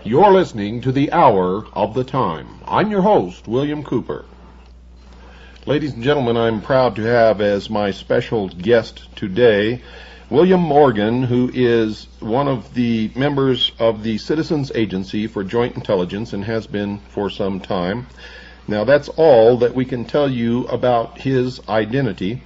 You're listening to the Hour of the Time. I'm your host, William Cooper. Ladies and gentlemen, I'm proud to have as my special guest today William Morgan, who is one of the members of the Citizens Agency for Joint Intelligence and has been for some time. Now, that's all that we can tell you about his identity.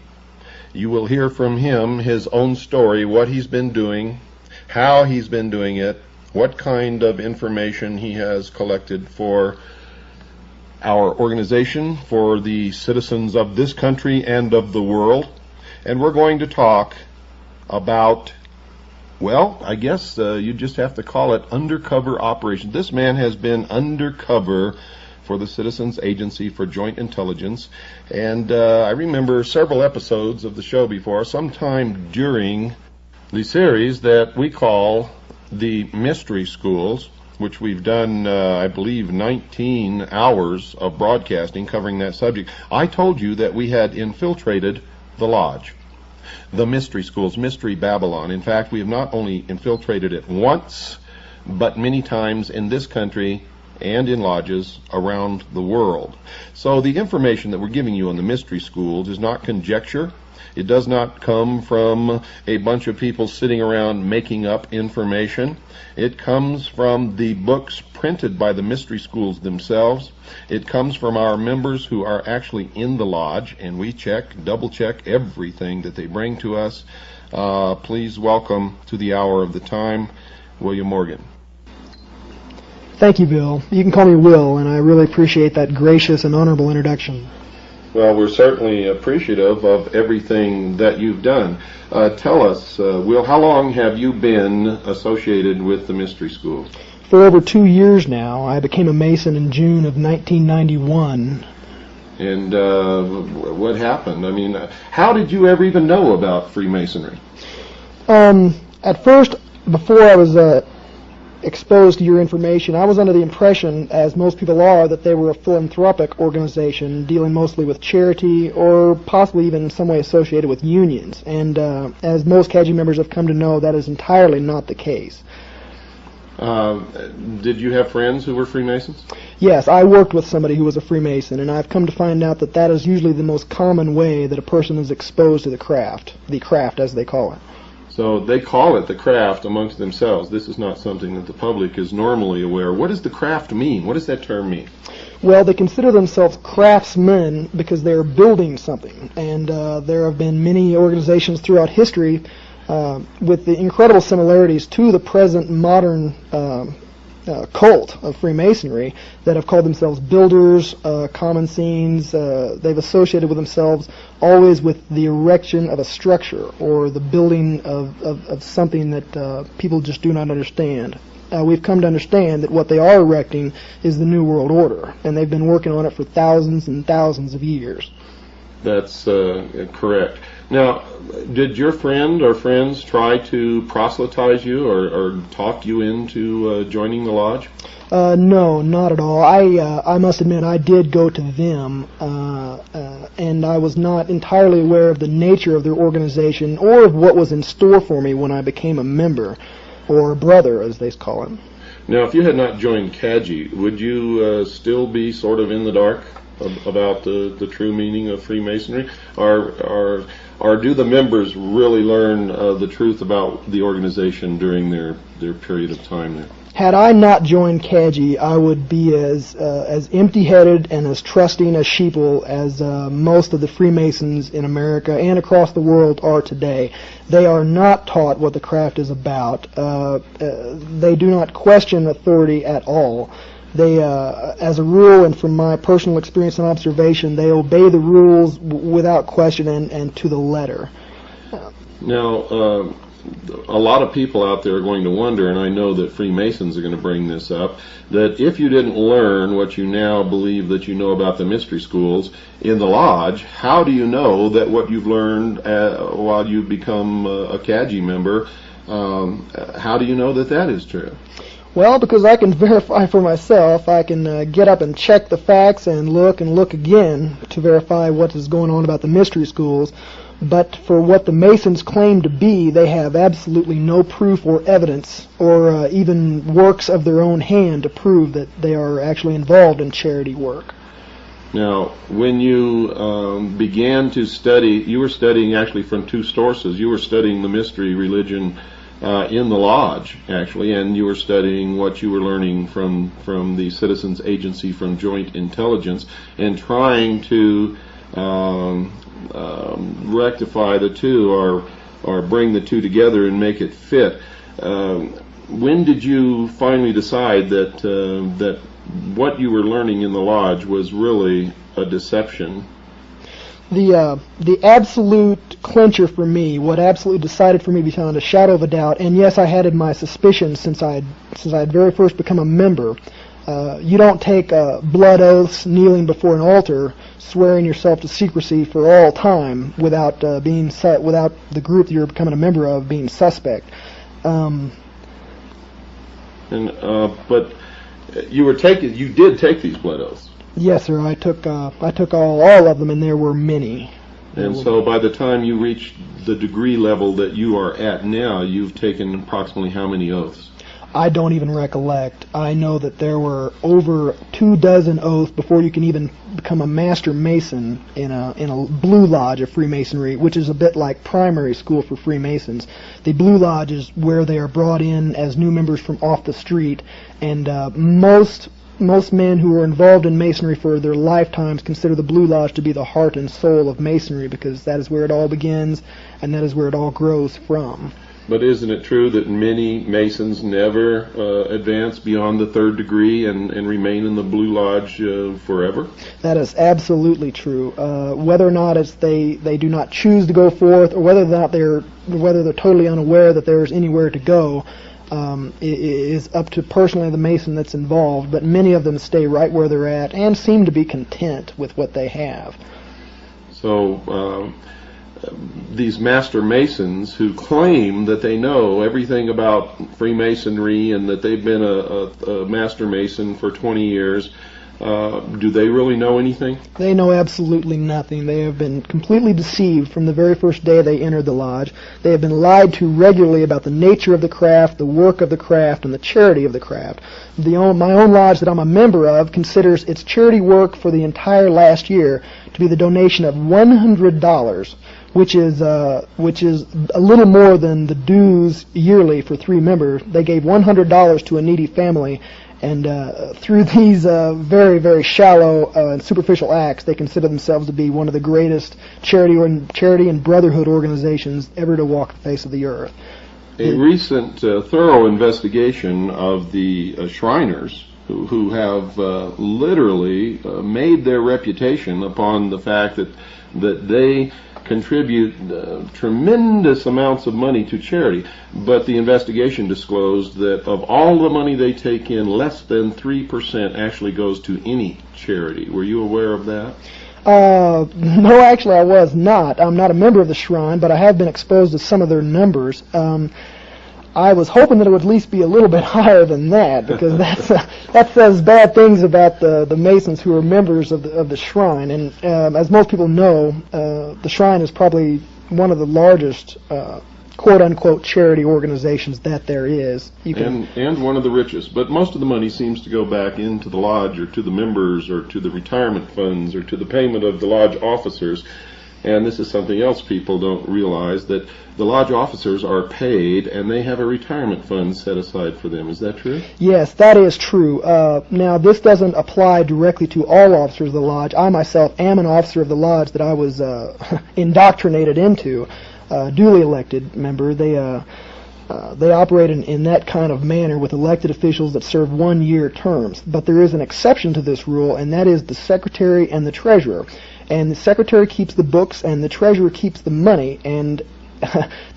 You will hear from him his own story, what he's been doing, how he's been doing it, what kind of information he has collected for our organization, for the citizens of this country and of the world. And we're going to talk about, well, I guess you just have to call it undercover operation. This man has been undercover for the Citizens Agency for Joint Intelligence, and I remember several episodes of the show before, sometime during the series that we call the Mystery Schools, which we've done, I believe, 19 hours of broadcasting covering that subject. I told you that we had infiltrated the lodge, the Mystery Schools, Mystery Babylon. In fact, we have not only infiltrated it once, but many times in this country and in lodges around the world. So the information that we're giving you on the Mystery Schools is not conjecture. It does not come from a bunch of people sitting around making up information. It comes from the books printed by the Mystery Schools themselves. It comes from our members who are actually in the lodge, and we double check everything that they bring to us. Please welcome to the Hour of the Time, William Morgan. Thank you, Bill. You can call me Will, and I really appreciate that gracious and honorable introduction. Well, we're certainly appreciative of everything that you've done. Tell us, Will, how long have you been associated with the Mystery School? For over 2 years now. I became a Mason in June of 1991. And what happened? I mean, how did you ever even know about Freemasonry? At first, before I was exposed to your information, I was under the impression, as most people are, that they were a philanthropic organization dealing mostly with charity or possibly even in some way associated with unions. And as most CAGI members have come to know, that is entirely not the case. Did you have friends who were Freemasons? Yes, I worked with somebody who was a Freemason, and I've come to find out that that is usually the most common way that a person is exposed to the craft as they call it. So they call it the craft amongst themselves. This is not something that the public is normally aware. What does the craft mean? What does that term mean? Well, they consider themselves craftsmen because they're building something. And there have been many organizations throughout history with the incredible similarities to the present modern cult of Freemasonry that have called themselves builders, common scenes. They've associated with themselves always with the erection of a structure or the building of something that people just do not understand. We've come to understand that what they are erecting is the New World Order, and they've been working on it for thousands and thousands of years. That's correct. Now, did your friend or friends try to proselytize you or talk you into joining the lodge? No, not at all. I must admit I did go to them, and I was not entirely aware of the nature of their organization or of what was in store for me when I became a member, or a brother, as they call it. Now, if you had not joined CAGI, would you still be sort of in the dark about the true meaning of Freemasonry? Or do the members really learn the truth about the organization during their period of time there? Had I not joined CAGI, I would be as empty-headed and as trusting as sheeple as most of the Freemasons in America and across the world are today. They are not taught what the craft is about. They do not question authority at all. They, as a rule, and from my personal experience and observation, they obey the rules without question and to the letter. Now, a lot of people out there are going to wonder, and I know that Freemasons are going to bring this up, that if you didn't learn what you now believe that you know about the mystery schools in the lodge, how do you know that what you've learned while you become a CAGI member, how do you know that that is true? Well, because I can verify for myself. I can get up and check the facts and look again to verify what is going on about the mystery schools. But for what the Masons claim to be, they have absolutely no proof or evidence or even works of their own hand to prove that they are actually involved in charity work. Now, when you began to study, you were studying actually from two sources. You were studying the mystery religion in the lodge, actually, and you were studying what you were learning from the Citizens Agency from Joint Intelligence and trying to rectify the two or bring the two together and make it fit. When did you finally decide that what you were learning in the lodge was really a deception? The absolute clincher for me, what absolutely decided for me beyond a shadow of a doubt, and yes, I had my suspicions since I'd very first become a member. You don't take blood oaths kneeling before an altar, swearing yourself to secrecy for all time without without the group that you're becoming a member of being suspect. But you did take these blood oaths. Yes, sir. I took all of them, and there were many. And so by the time you reached the degree level that you are at now, you've taken approximately how many oaths? I don't even recollect. I know that there were over 24 oaths before you can even become a Master Mason in a Blue Lodge of Freemasonry, which is a bit like primary school for Freemasons. The Blue Lodge is where they are brought in as new members from off the street, and most men who are involved in Masonry for their lifetimes consider the Blue Lodge to be the heart and soul of Masonry, because that is where it all begins and that is where it all grows from. But isn't it true that many Masons never advance beyond the third degree and remain in the Blue Lodge forever? That is absolutely true. Whether or not they do not choose to go forth, or whether they're totally unaware that there is anywhere to go, is up to personally the Mason that's involved. But many of them stay right where they're at and seem to be content with what they have. So these Master Masons who claim that they know everything about Freemasonry and that they've been a Master Mason for 20 years, do they really know anything? They know absolutely nothing. They have been completely deceived from the very first day they entered the lodge. They have been lied to regularly about the nature of the craft, the work of the craft, and the charity of the craft. My own lodge that I'm a member of considers its charity work for the entire last year to be the donation of $100, which is a little more than the dues yearly for 3 members. They gave $100 to a needy family, and through these very, very shallow and superficial acts, they consider themselves to be one of the greatest charity and brotherhood organizations ever to walk the face of the earth. A recent thorough investigation of the Shriners, who have literally made their reputation upon the fact that they contribute tremendous amounts of money to charity, but the investigation disclosed that of all the money they take in, less than 3% actually goes to any charity. Were you aware of that? No, actually I was not. I'm not a member of the Shrine, but I have been exposed to some of their numbers. I was hoping that it would at least be a little bit higher than that, because that says bad things about the Masons who are members of the Shrine. And as most people know, the Shrine is probably one of the largest quote-unquote charity organizations that there is. And one of the richest. But most of the money seems to go back into the lodge or to the members or to the retirement funds or to the payment of the lodge officers. And this is something else people don't realize, that the lodge officers are paid and they have a retirement fund set aside for them. Is that true? Yes, that is true. Now, this doesn't apply directly to all officers of the lodge. I myself am an officer of the lodge that I was indoctrinated into, duly elected member. They operate in that kind of manner with elected officials that serve 1-year terms. But there is an exception to this rule, and that is the secretary and the treasurer. And the secretary keeps the books, and the treasurer keeps the money, and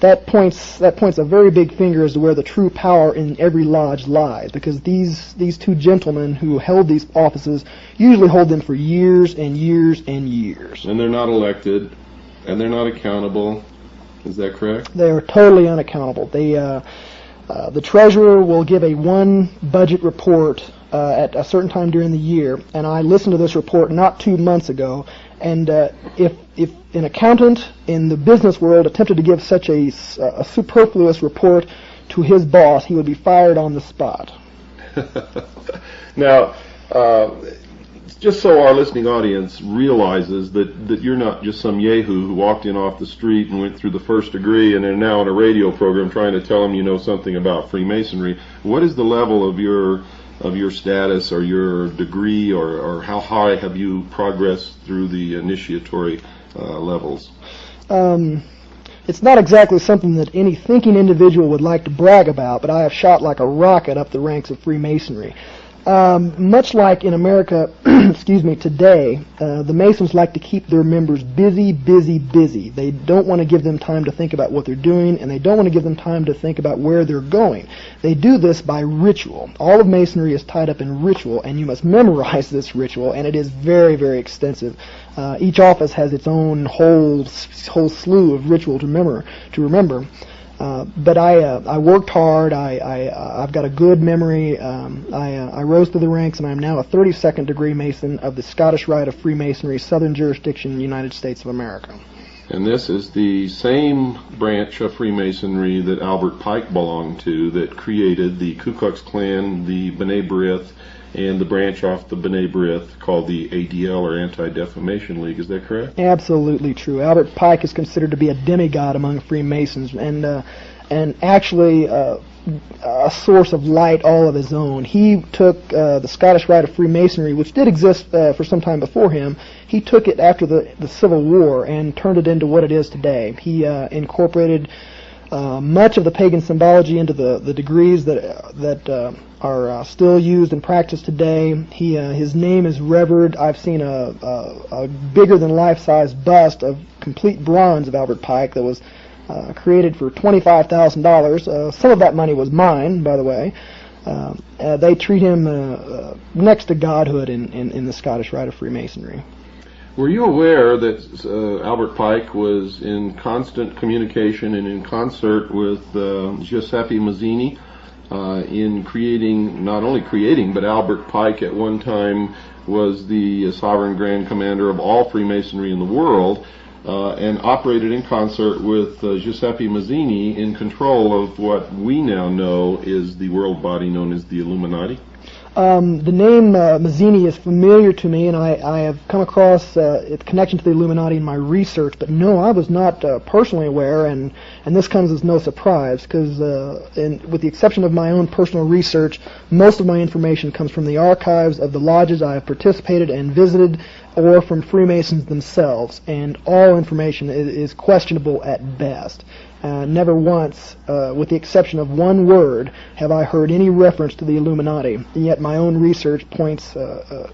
that points a very big finger as to where the true power in every lodge lies, because these two gentlemen who held these offices usually hold them for years and years and years. And they're not elected, and they're not accountable. Is that correct? They are totally unaccountable. The treasurer will give a one budget report at a certain time during the year, and I listened to this report not 2 months ago, and if an accountant in the business world attempted to give such a superfluous report to his boss, he would be fired on the spot. Now, just so our listening audience realizes that you're not just some yahoo who walked in off the street and went through the first degree and are now on a radio program trying to tell them you know something about Freemasonry. What is the level of your status or your degree, or how high have you progressed through the initiatory levels? It's not exactly something that any thinking individual would like to brag about, but I have shot like a rocket up the ranks of Freemasonry. Much like in America, excuse me, today, the Masons like to keep their members busy, busy, busy. They don't want to give them time to think about what they're doing, and they don't want to give them time to think about where they're going. They do this by ritual. All of Masonry is tied up in ritual, and you must memorize this ritual, and it is very, very extensive. Each office has its own whole slew of ritual to remember. But I worked hard. I've got a good memory. I rose through the ranks, and I'm now a 32nd degree Mason of the Scottish Rite of Freemasonry, Southern Jurisdiction, United States of America. And this is the same branch of Freemasonry that Albert Pike belonged to, that created the Ku Klux Klan, the B'nai B'rith, and the branch off the B'nai B'rith called the ADL, or Anti-Defamation League. Is that correct? Absolutely true. Albert Pike is considered to be a demigod among Freemasons, and actually a source of light all of his own. He took the Scottish Rite of Freemasonry, which did exist for some time before him. He took it after the Civil War and turned it into what it is today. He incorporated much of the pagan symbology into the degrees that are still used and practiced today. His name is revered. I've seen a bigger than life-size bust of complete bronze of Albert Pike that was created for $25,000. Some of that money was mine, by the way. They treat him next to godhood in the Scottish Rite of Freemasonry. Were you aware that Albert Pike was in constant communication and in concert with Giuseppe Mazzini in creating, not only creating, but Albert Pike at one time was the sovereign grand commander of all Freemasonry in the world, and operated in concert with Giuseppe Mazzini in control of what we now know is the world body known as the Illuminati? The name Mazzini is familiar to me, and I have come across its connection to the Illuminati in my research, but no, I was not personally aware, and this comes as no surprise, because with the exception of my own personal research, most of my information comes from the archives of the lodges I have participated and visited, or from Freemasons themselves, and all information is questionable at best. Never once, with the exception of one word, have I heard any reference to the Illuminati, and yet my own research points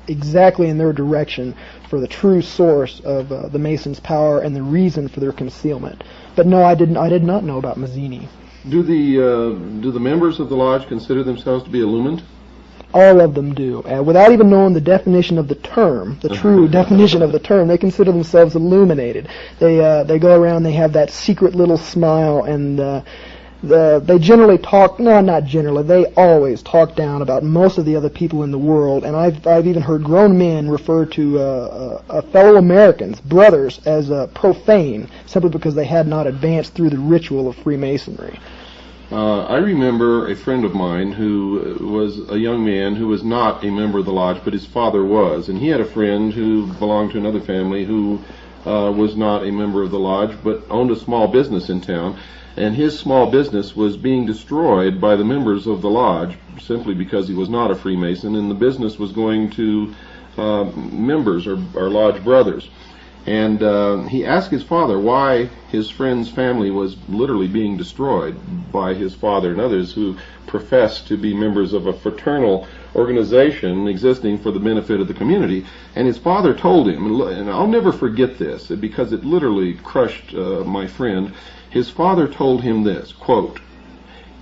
exactly in their direction for the true source of the Masons' power and the reason for their concealment. But no, I did not know about Mazzini. Do the members of the lodge consider themselves to be illumined? All of them do. Without even knowing the definition of the term, the true definition of the term, they consider themselves illuminated. They go around, they have that secret little smile, and they generally talk, no, not generally, they always talk down about most of the other people in the world, and I've even heard grown men refer to fellow Americans, brothers, as profane, simply because they had not advanced through the ritual of Freemasonry. I remember a friend of mine who was a young man who was not a member of the lodge, but his father was, and he had a friend who belonged to another family who was not a member of the lodge, but owned a small business in town. And his small business was being destroyed by the members of the lodge simply because he was not a Freemason, and the business was going to members or lodge brothers. And he asked his father why his friend's family was literally being destroyed by his father and others who professed to be members of a fraternal organization existing for the benefit of the community. And his father told him, and I'll never forget this because it literally crushed my friend. His father told him this, quote,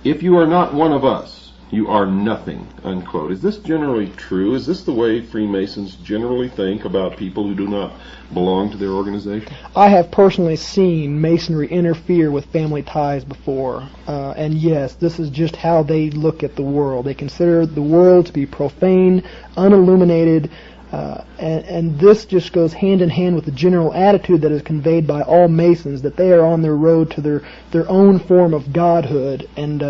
"If you are not one of us, you are nothing," unquote. Is this generally true? Is this the way Freemasons generally think about people who do not belong to their organization? I have personally seen Masonry interfere with family ties before, and yes, this is just how they look at the world. They consider the world to be profane, unilluminated, and this just goes hand in hand with the general attitude that is conveyed by all Masons, that they are on their road to their own form of godhood, and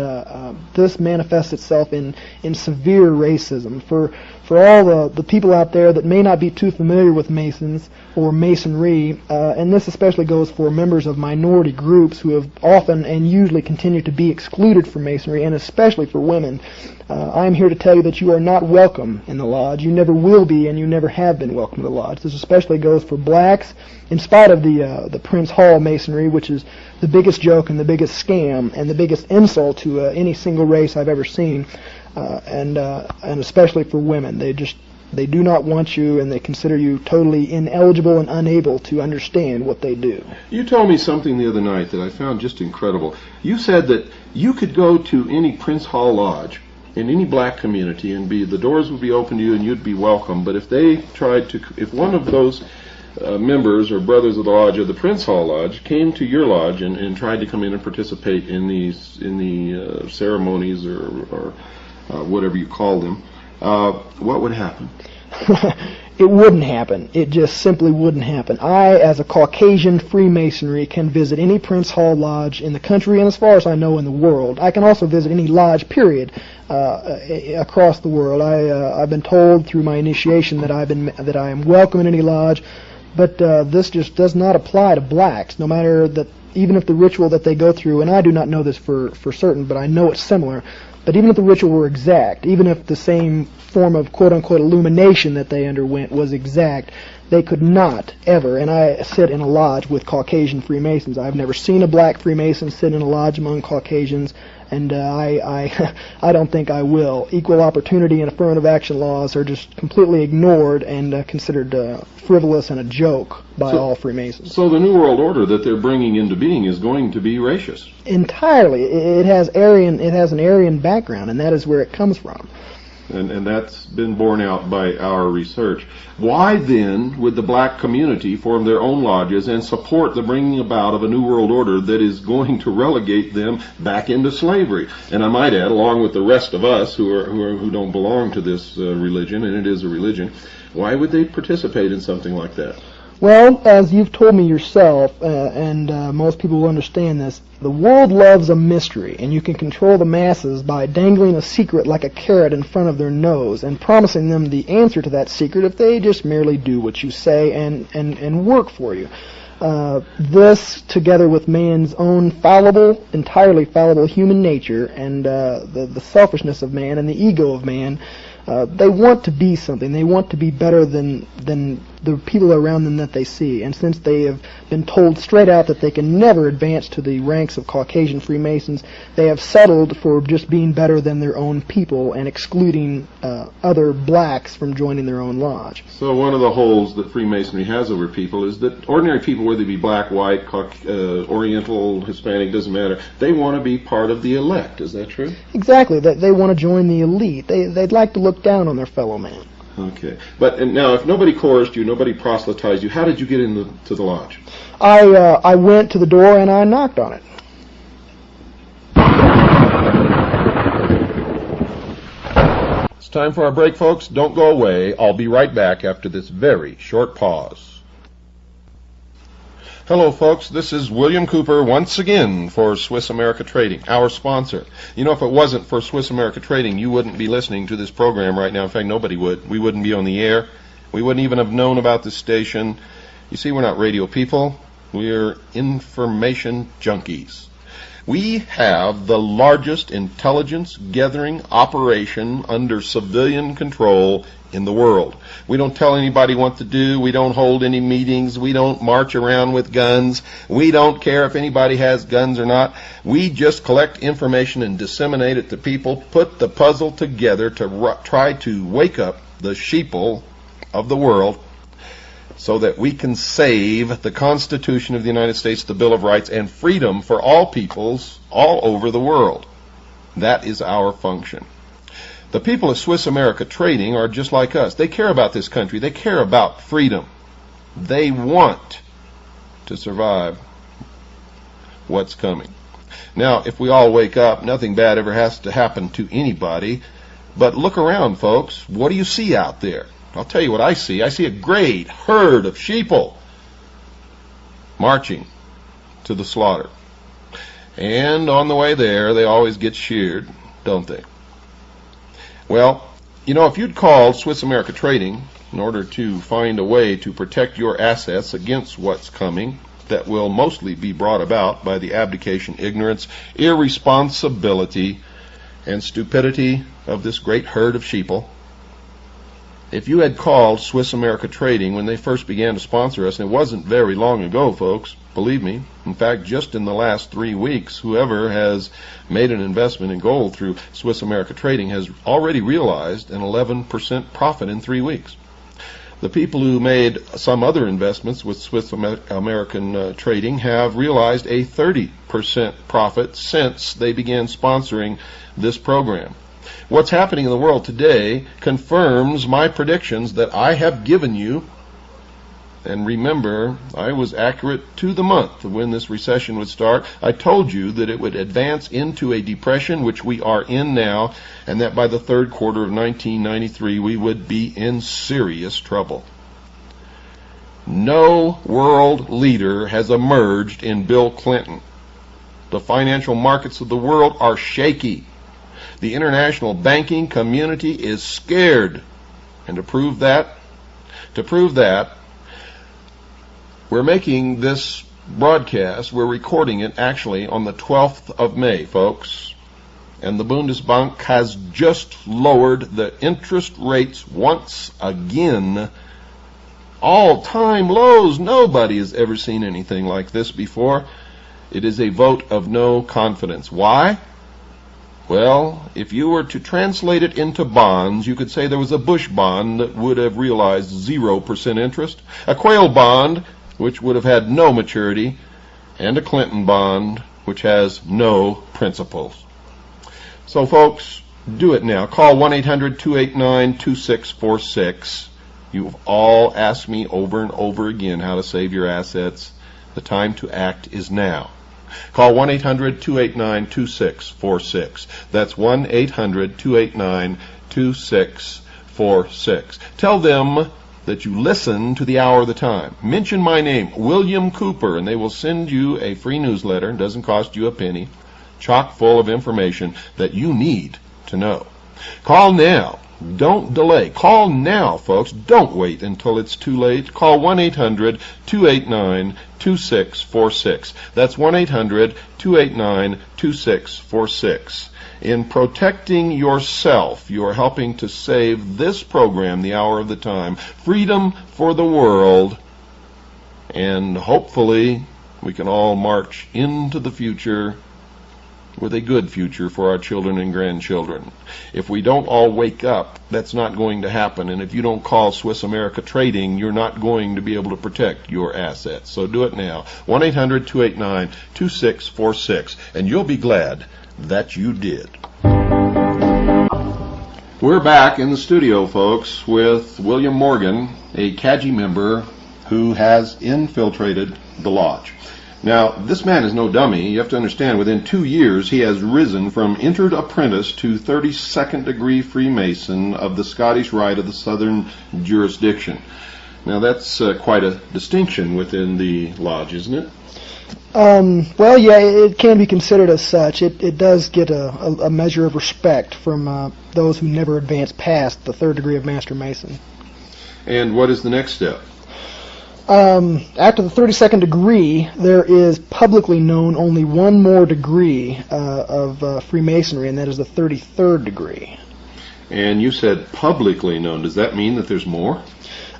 this manifests itself in severe racism. For all the people out there that may not be too familiar with Masons or Masonry, and this especially goes for members of minority groups who have often and usually continue to be excluded from Masonry, and especially for women, I am here to tell you that you are not welcome in the lodge. You never will be, and you never have been welcome in the lodge. This especially goes for blacks, in spite of the Prince Hall Masonry, which is the biggest joke and the biggest scam and the biggest insult to any single race I've ever seen. And especially for women, they do not want you, and they consider you totally ineligible and unable to understand what they do. You told me something the other night that I found just incredible. You said that you could go to any Prince Hall Lodge in any black community and the doors would be open to you and you'd be welcome. But if one of those members or brothers of the lodge or the Prince Hall Lodge came to your lodge and tried to come in and participate in the ceremonies or whatever you call them, what would happen? It wouldn't happen. It just simply wouldn't happen. I, as a Caucasian Freemasonry, can visit any Prince Hall Lodge in the country and, as far as I know, in the world. I can also visit any lodge, period, across the world. I've been told through my initiation that I am welcome in any lodge, but this just does not apply to blacks, no matter that. Even if the ritual that they go through, and I do not know this for certain, but I know it's similar, but even if the ritual were exact, even if the same form of quote-unquote illumination that they underwent was exact, they could not ever, and I sit in a lodge with Caucasian Freemasons. I've never seen a black Freemason sit in a lodge among Caucasians, and I don't think I will. Equal opportunity and affirmative action laws are just completely ignored and considered frivolous and a joke by all Freemasons. So the New World Order that they're bringing into being is going to be racist? Entirely. It has an Aryan background, and that is where it comes from. And that's been borne out by our research. Why then would the black community form their own lodges and support the bringing about of a New World Order that is going to relegate them back into slavery? And I might add, along with the rest of us who don't belong to this religion, and it is a religion, why would they participate in something like that? Well, as you've told me yourself, and most people will understand this, the world loves a mystery, and you can control the masses by dangling a secret like a carrot in front of their nose and promising them the answer to that secret if they just merely do what you say and work for you. This, together with man's own entirely fallible human nature and the selfishness of man and the ego of man, they want to be something. They want to be better than the people around them that they see. And since they have been told straight out that they can never advance to the ranks of Caucasian Freemasons, they have settled for just being better than their own people and excluding other blacks from joining their own lodge. So one of the holes that Freemasonry has over people is that ordinary people, whether they be black, white, Oriental, Hispanic, doesn't matter, they want to be part of the elect. Is that true? Exactly. They want to join the elite. They'd like to look down on their fellow man. Okay. But now, if nobody coerced you, nobody proselytized you, how did you get into the lodge? I went to the door and I knocked on it. It's time for our break, folks. Don't go away. I'll be right back after this very short pause. Hello, folks. This is William Cooper once again for Swiss America Trading, our sponsor. You know, if it wasn't for Swiss America Trading, you wouldn't be listening to this program right now. In fact, nobody would. We wouldn't be on the air. We wouldn't even have known about this station. You see, we're not radio people. We're information junkies. We have the largest intelligence gathering operation under civilian control in the world. We don't tell anybody what to do. We don't hold any meetings. We don't march around with guns. We don't care if anybody has guns or not. We just collect information and disseminate it to people, put the puzzle together to try to wake up the sheeple of the world so that we can save the Constitution of the United States, the Bill of Rights, and freedom for all peoples all over the world. That is our function. The people of Swiss America Trading are just like us. They care about this country. They care about freedom. They want to survive what's coming. Now, if we all wake up, nothing bad ever has to happen to anybody. But look around, folks. What do you see out there? I'll tell you what I see. I see a great herd of sheeple marching to the slaughter. And on the way there, they always get sheared, don't they? Well, you know, if you'd called Swiss America Trading in order to find a way to protect your assets against what's coming, that will mostly be brought about by the abdication, ignorance, irresponsibility, and stupidity of this great herd of sheeple, if you had called Swiss America Trading when they first began to sponsor us, and it wasn't very long ago, folks, believe me. In fact, just in the last 3 weeks, whoever has made an investment in gold through Swiss America Trading has already realized an 11% profit in 3 weeks. The people who made some other investments with Swiss American Trading have realized a 30% profit since they began sponsoring this program. What's happening in the world today confirms my predictions that I have given you. And remember, I was accurate to the month of when this recession would start. I told you that it would advance into a depression, which we are in now, and that by the third quarter of 1993 we would be in serious trouble. No world leader has emerged in Bill Clinton. The financial markets of the world are shaky. The international banking community is scared. And to prove that, we're making this broadcast, we're recording it actually on the 12th of May, folks. And the Bundesbank has just lowered the interest rates once again. All-time lows. Nobody has ever seen anything like this before. It is a vote of no confidence. Why? Well, if you were to translate it into bonds, you could say there was a Bush bond that would have realized 0% interest, a Quayle bond, which would have had no maturity, and a Clinton bond, which has no principles. So, folks, do it now. Call 1-800-289-2646. You've all asked me over and over again how to save your assets. The time to act is now. Call 1-800-289-2646. That's 1-800-289-2646. Tell them that you listen to the Hour of the Time. Mention my name, William Cooper, and they will send you a free newsletter. It doesn't cost you a penny. Chock full of information that you need to know. Call now. Don't delay. Call now, folks. Don't wait until it's too late. Call 1-800-289-2646. That's 1-800-289-2646. In protecting yourself, you're helping to save this program, The Hour of the Time, freedom for the world, and hopefully we can all march into the future with a good future for our children and grandchildren. If we don't all wake up, that's not going to happen. And if you don't call Swiss America Trading, you're not going to be able to protect your assets. So do it now. 1-800-289-2646. And you'll be glad that you did. We're back in the studio, folks, with William Morgan, a CAGI member who has infiltrated the lodge. Now, this man is no dummy. You have to understand, within 2 years, he has risen from entered apprentice to 32nd degree Freemason of the Scottish Rite of the Southern Jurisdiction. Now, that's quite a distinction within the lodge, isn't it? Well, yeah, it can be considered as such. It does get a measure of respect from those who never advance past the 3rd degree of Master Mason. And what is the next step? After the 32nd degree, there is publicly known only one more degree of Freemasonry, and that is the 33rd degree. And you said publicly known. Does that mean that there's more?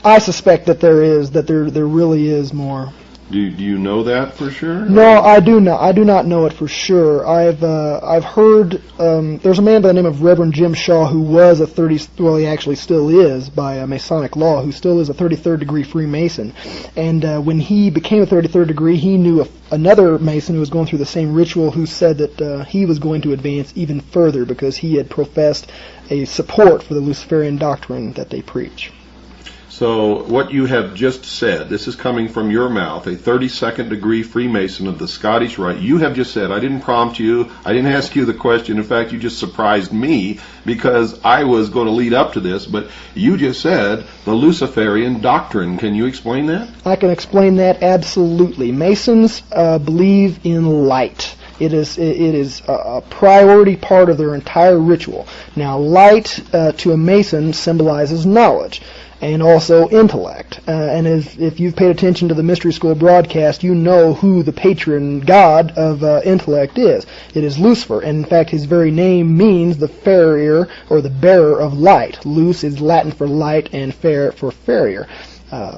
I suspect that there is, that there really is more. Do you know that for sure? No, I do not. I do not know it for sure. I've heard there's a man by the name of Reverend Jim Shaw who was he actually still is by Masonic law, who still is a 33rd degree Freemason. And when he became a 33rd degree, he knew another Mason who was going through the same ritual, who said that he was going to advance even further because he had professed a support for the Luciferian doctrine that they preach. So what you have just said, this is coming from your mouth, a 32nd degree Freemason of the Scottish Rite. You have just said, I didn't prompt you, I didn't ask you the question. In fact, you just surprised me because I was going to lead up to this, but you just said the Luciferian doctrine. Can you explain that? I can explain that absolutely. Masons believe in light. It is a priority part of their entire ritual. Now, light to a Mason symbolizes knowledge and also intellect. And if you've paid attention to the Mystery School broadcast, you know who the patron god of intellect is. It is Lucifer, and in fact his very name means the farrier or the bearer of light. Luce is Latin for light and fair for farrier.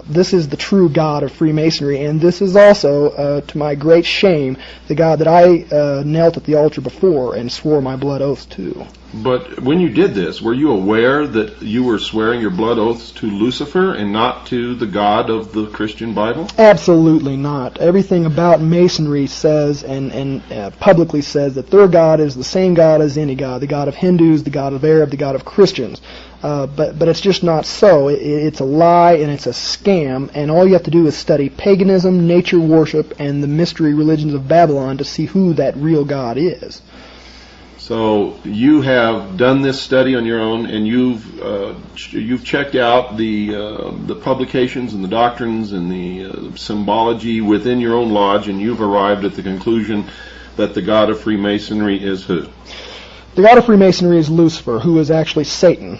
This is the true God of Freemasonry, and this is also, to my great shame, the God that I knelt at the altar before and swore my blood oaths to. But when you did this, were you aware that you were swearing your blood oaths to Lucifer and not to the God of the Christian Bible? Absolutely not. Everything about Masonry says and publicly says that their God is the same God as any God, the God of Hindus, the God of Arab, the God of Christians. But it's just not so. It's a lie and it's a scam, and all you have to do is study paganism, nature worship, and the mystery religions of Babylon to see who that real God is. So you have done this study on your own, and you've checked out the publications and the doctrines and the symbology within your own lodge, and you've arrived at the conclusion that the God of Freemasonry is who? The God of Freemasonry is Lucifer, who is actually Satan,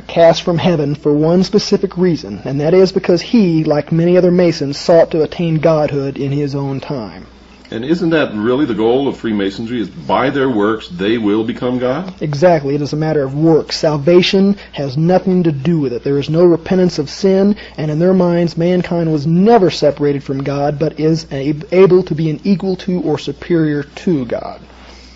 cast from heaven for one specific reason, and that is because he, like many other Masons, sought to attain godhood in his own time. And isn't that really the goal of Freemasonry, is by their works they will become God? Exactly. It is a matter of works. Salvation has nothing to do with it. There is no repentance of sin, and in their minds mankind was never separated from God, but is able to be an equal to or superior to God.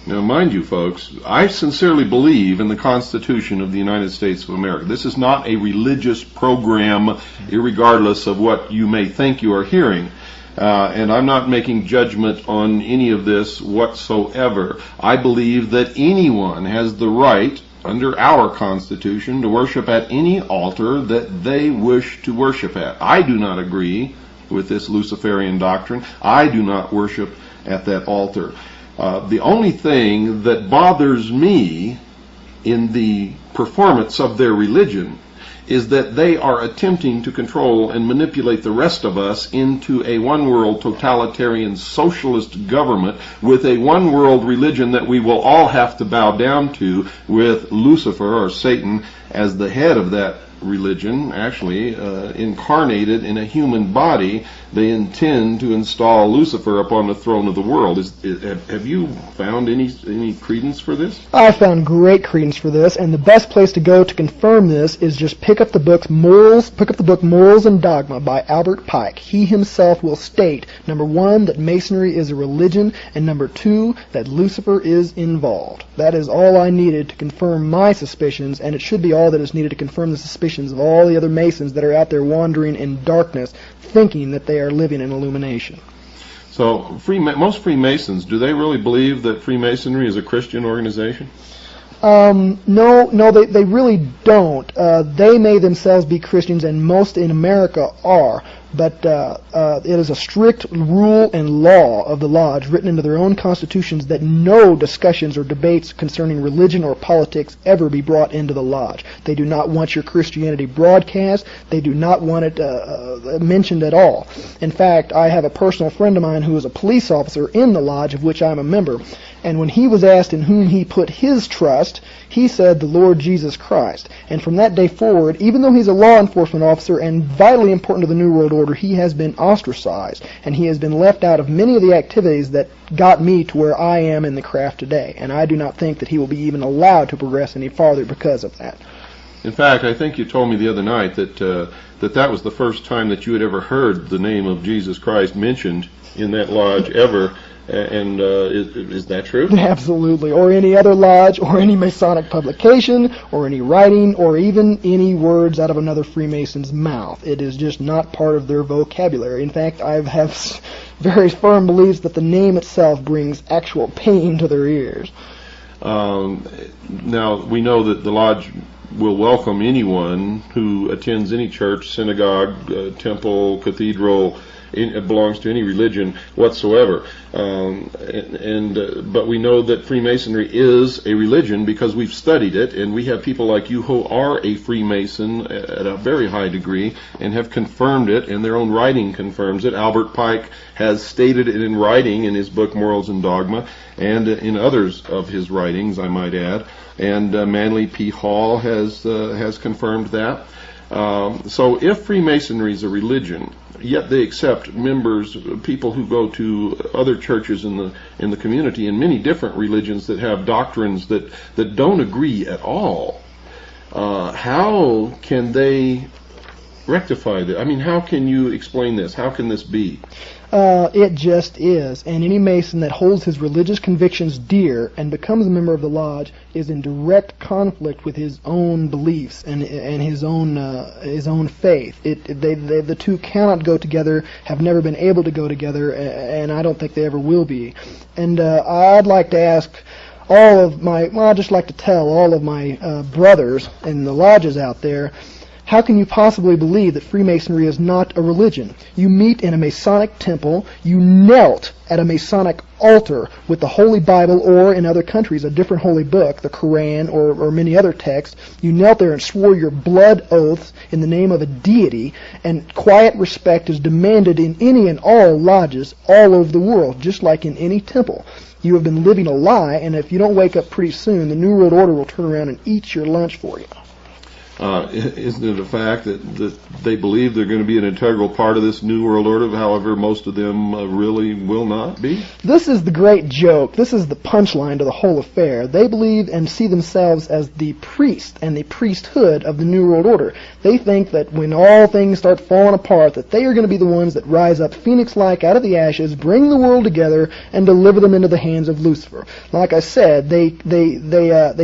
Now, mind you, folks, I sincerely believe in the Constitution of the United States of America. This is not a religious program, irregardless of what you may think you are hearing. And I'm not making judgment on any of this whatsoever. I believe that anyone has the right, under our Constitution, to worship at any altar that they wish to worship at. I do not agree with this Luciferian doctrine. I do not worship at that altar. The only thing that bothers me in the performance of their religion is that they are attempting to control and manipulate the rest of us into a one-world totalitarian socialist government with a one-world religion that we will all have to bow down to, with Lucifer or Satan as the head of that religion, actually incarnated in a human body. They intend to install Lucifer upon the throne of the world. Have you found any credence for this? I found great credence for this, and the best place to go to confirm this is just pick up the book Morals and Dogma by Albert Pike. He himself will state, number one, that Masonry is a religion, and number two, that Lucifer is involved. That is all I needed to confirm my suspicions, and it should be all that is needed to confirm the suspicions of all the other Masons that are out there wandering in darkness, thinking that they are living in illumination. So most Freemasons, do they really believe that Freemasonry is a Christian organization? No, they really don't. They may themselves be Christians, and most in America are, but it is a strict rule and law of the lodge written into their own constitutions that no discussions or debates concerning religion or politics ever be brought into the lodge. They do not want your Christianity broadcast. They do not want it mentioned at all. In fact, I have a personal friend of mine who is a police officer in the lodge of which I'm a member, And when he was asked in whom he put his trust, he said the Lord Jesus Christ. And from that day forward, even though he's a law enforcement officer and vitally important to the New World Order, he has been ostracized, and he has been left out of many of the activities that got me to where I am in the craft today. And I do not think that he will be even allowed to progress any farther because of that. In fact, I think you told me the other night that that was the first time that you had ever heard the name of Jesus Christ mentioned in that lodge ever. And is that true? Absolutely. Or any other lodge, or any Masonic publication, or any writing, or even any words out of another Freemason's mouth. It is just not part of their vocabulary. In fact, I have very firm beliefs that the name itself brings actual pain to their ears. Now, we know that the lodge will welcome anyone who attends any church, synagogue, temple, cathedral, belongs to any religion whatsoever. But we know that Freemasonry is a religion because we've studied it, and we have people like you who are a Freemason at a very high degree and have confirmed it, and their own writing confirms it. Albert Pike has stated it in writing in his book Morals and Dogma, and in others of his writings, I might add. And Manly P. Hall has confirmed that. So if Freemasonry is a religion, yet they accept members, people who go to other churches in the community, in many different religions that have doctrines that don't agree at all, how can they rectify that? I mean, how can you explain this? How can this be? It just is. And any Mason that holds his religious convictions dear and becomes a member of the lodge is in direct conflict with his own beliefs and his own faith. The two cannot go together, have never been able to go together, and I don't think they ever will be. And I'd like to ask I'd just like to tell all of my brothers in the lodges out there, how can you possibly believe that Freemasonry is not a religion? You meet in a Masonic temple, you knelt at a Masonic altar with the Holy Bible, or in other countries a different holy book, the Quran or many other texts. You knelt there and swore your blood oaths in the name of a deity, and quiet respect is demanded in any and all lodges all over the world, just like in any temple. You have been living a lie, and if you don't wake up pretty soon, the New World Order will turn around and eat your lunch for you. Isn't it a fact that they believe they're going to be an integral part of this New World Order, however most of them really will not be? This is the great joke. This is the punchline to the whole affair. They believe and see themselves as the priest and the priesthood of the New World Order. They think that when all things start falling apart, that they are going to be the ones that rise up phoenix-like out of the ashes, bring the world together, and deliver them into the hands of Lucifer. Like I said, they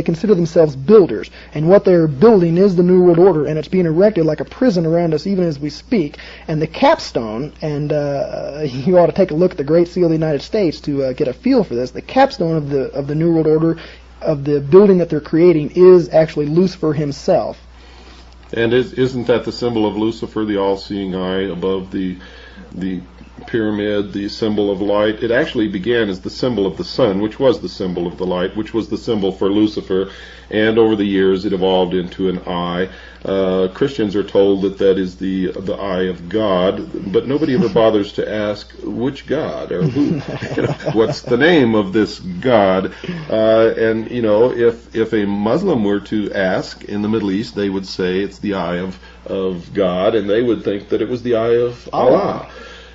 consider themselves builders, and what they're building is the New World Order, and it's being erected like a prison around us even as we speak. And the capstone, and you ought to take a look at the Great Seal of the United States to get a feel for this. The capstone of the New World Order, of the building that they're creating, is actually Lucifer himself. And isn't that the symbol of Lucifer, the all-seeing eye above the pyramid, the symbol of light? It actually began as the symbol of the sun, which was the symbol of the light, which was the symbol for Lucifer, and over the years it evolved into an eye. Christians are told that is the eye of God, but nobody ever bothers to ask which God or who. What's the name of this God? And if a Muslim were to ask in the Middle East, they would say it's the eye of God, and they would think that it was the eye of Allah.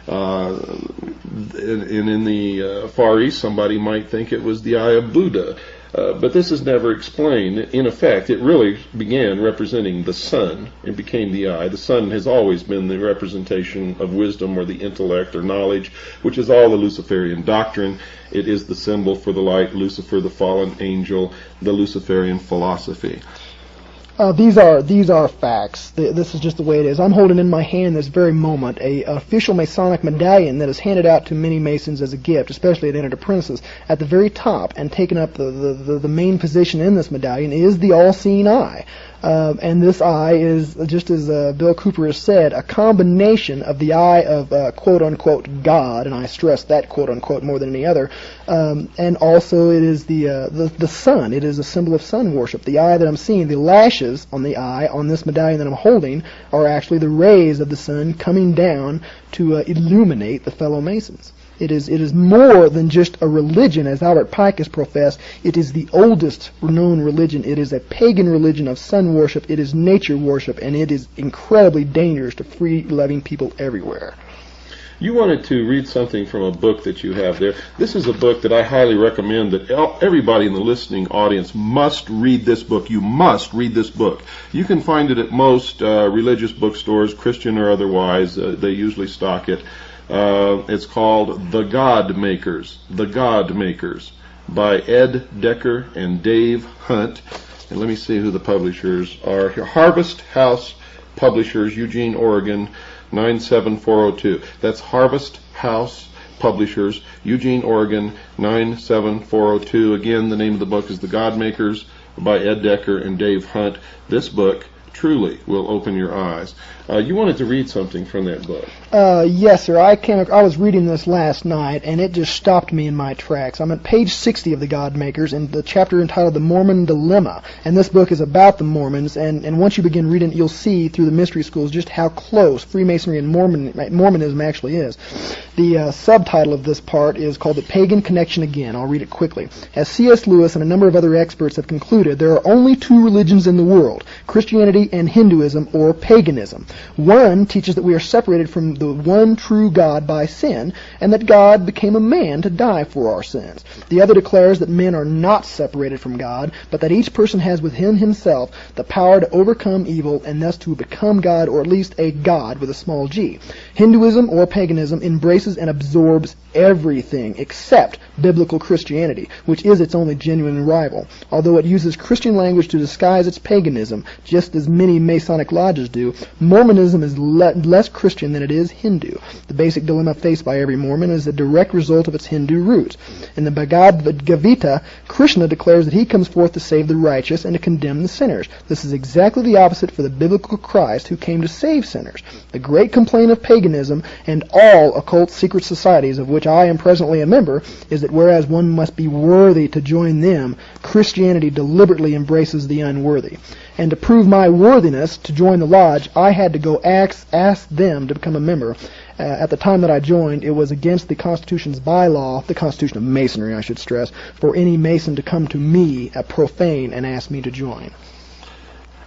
And in the Far East, somebody might think it was the eye of Buddha. But this is never explained. In effect, it really began representing the sun and became the eye. The sun has always been the representation of wisdom or the intellect or knowledge, which is all the Luciferian doctrine. It is the symbol for the light, Lucifer, the fallen angel, the Luciferian philosophy. These are facts. This is just the way it is. I'm holding in my hand this very moment a official Masonic medallion that is handed out to many Masons as a gift, especially at entered apprentices. At the very top, and taking up the main position in this medallion, is the all-seeing eye. And this eye is, just as Bill Cooper has said, a combination of the eye of quote-unquote God, and I stress that quote-unquote more than any other, and also it is the sun. It is a symbol of sun worship. The eye that I'm seeing, the lashes on the eye on this medallion that I'm holding, are actually the rays of the sun coming down to illuminate the fellow Masons. It is more than just a religion, as Albert Pike has professed. It is the oldest known religion. It is a pagan religion of sun worship. It is nature worship, and it is incredibly dangerous to free-loving people everywhere. You wanted to read something from a book that you have there. This is a book that I highly recommend that everybody in the listening audience must read this book. You must read this book. You can find it at most religious bookstores, Christian or otherwise. They usually stock it. It's called The God Makers. The God Makers by Ed Decker and Dave Hunt. And let me see who the publishers are here. Harvest House Publishers, Eugene, Oregon, 97402. That's Harvest House Publishers, Eugene, Oregon, 97402. Again, the name of the book is The God Makers by Ed Decker and Dave Hunt. This book truly will open your eyes. You wanted to read something from that book. Yes, sir. I was reading this last night, and it just stopped me in my tracks. I'm at page 60 of The God Makers, and the chapter entitled The Mormon Dilemma. And this book is about the Mormons, and once you begin reading it, you'll see through the mystery schools just how close Freemasonry and Mormonism actually is. The subtitle of this part is called The Pagan Connection Again. I'll read it quickly. As C.S. Lewis and a number of other experts have concluded, there are only two religions in the world, Christianity and Hinduism, or paganism. One teaches that we are separated from the one true God by sin, and that God became a man to die for our sins. The other declares that men are not separated from God, but that each person has within himself the power to overcome evil and thus to become God, or at least a God with a small g. Hinduism, or paganism, embraces and absorbs everything except biblical Christianity, which is its only genuine rival. Although it uses Christian language to disguise its paganism, just as many Masonic lodges do, Mormonism is less Christian than it is Hindu. The basic dilemma faced by every Mormon is a direct result of its Hindu roots. In the Bhagavad Gita, Krishna declares that he comes forth to save the righteous and to condemn the sinners. This is exactly the opposite for the biblical Christ, who came to save sinners. The great complaint of paganism and all occult secret societies of which I am presently a member is that whereas one must be worthy to join them, Christianity deliberately embraces the unworthy. And to prove my worthiness to join the lodge, I had to go ask them to become a member. At the time that I joined, it was against the Constitution's bylaw, the Constitution of Masonry, I should stress, for any Mason to come to me, a profane, and ask me to join.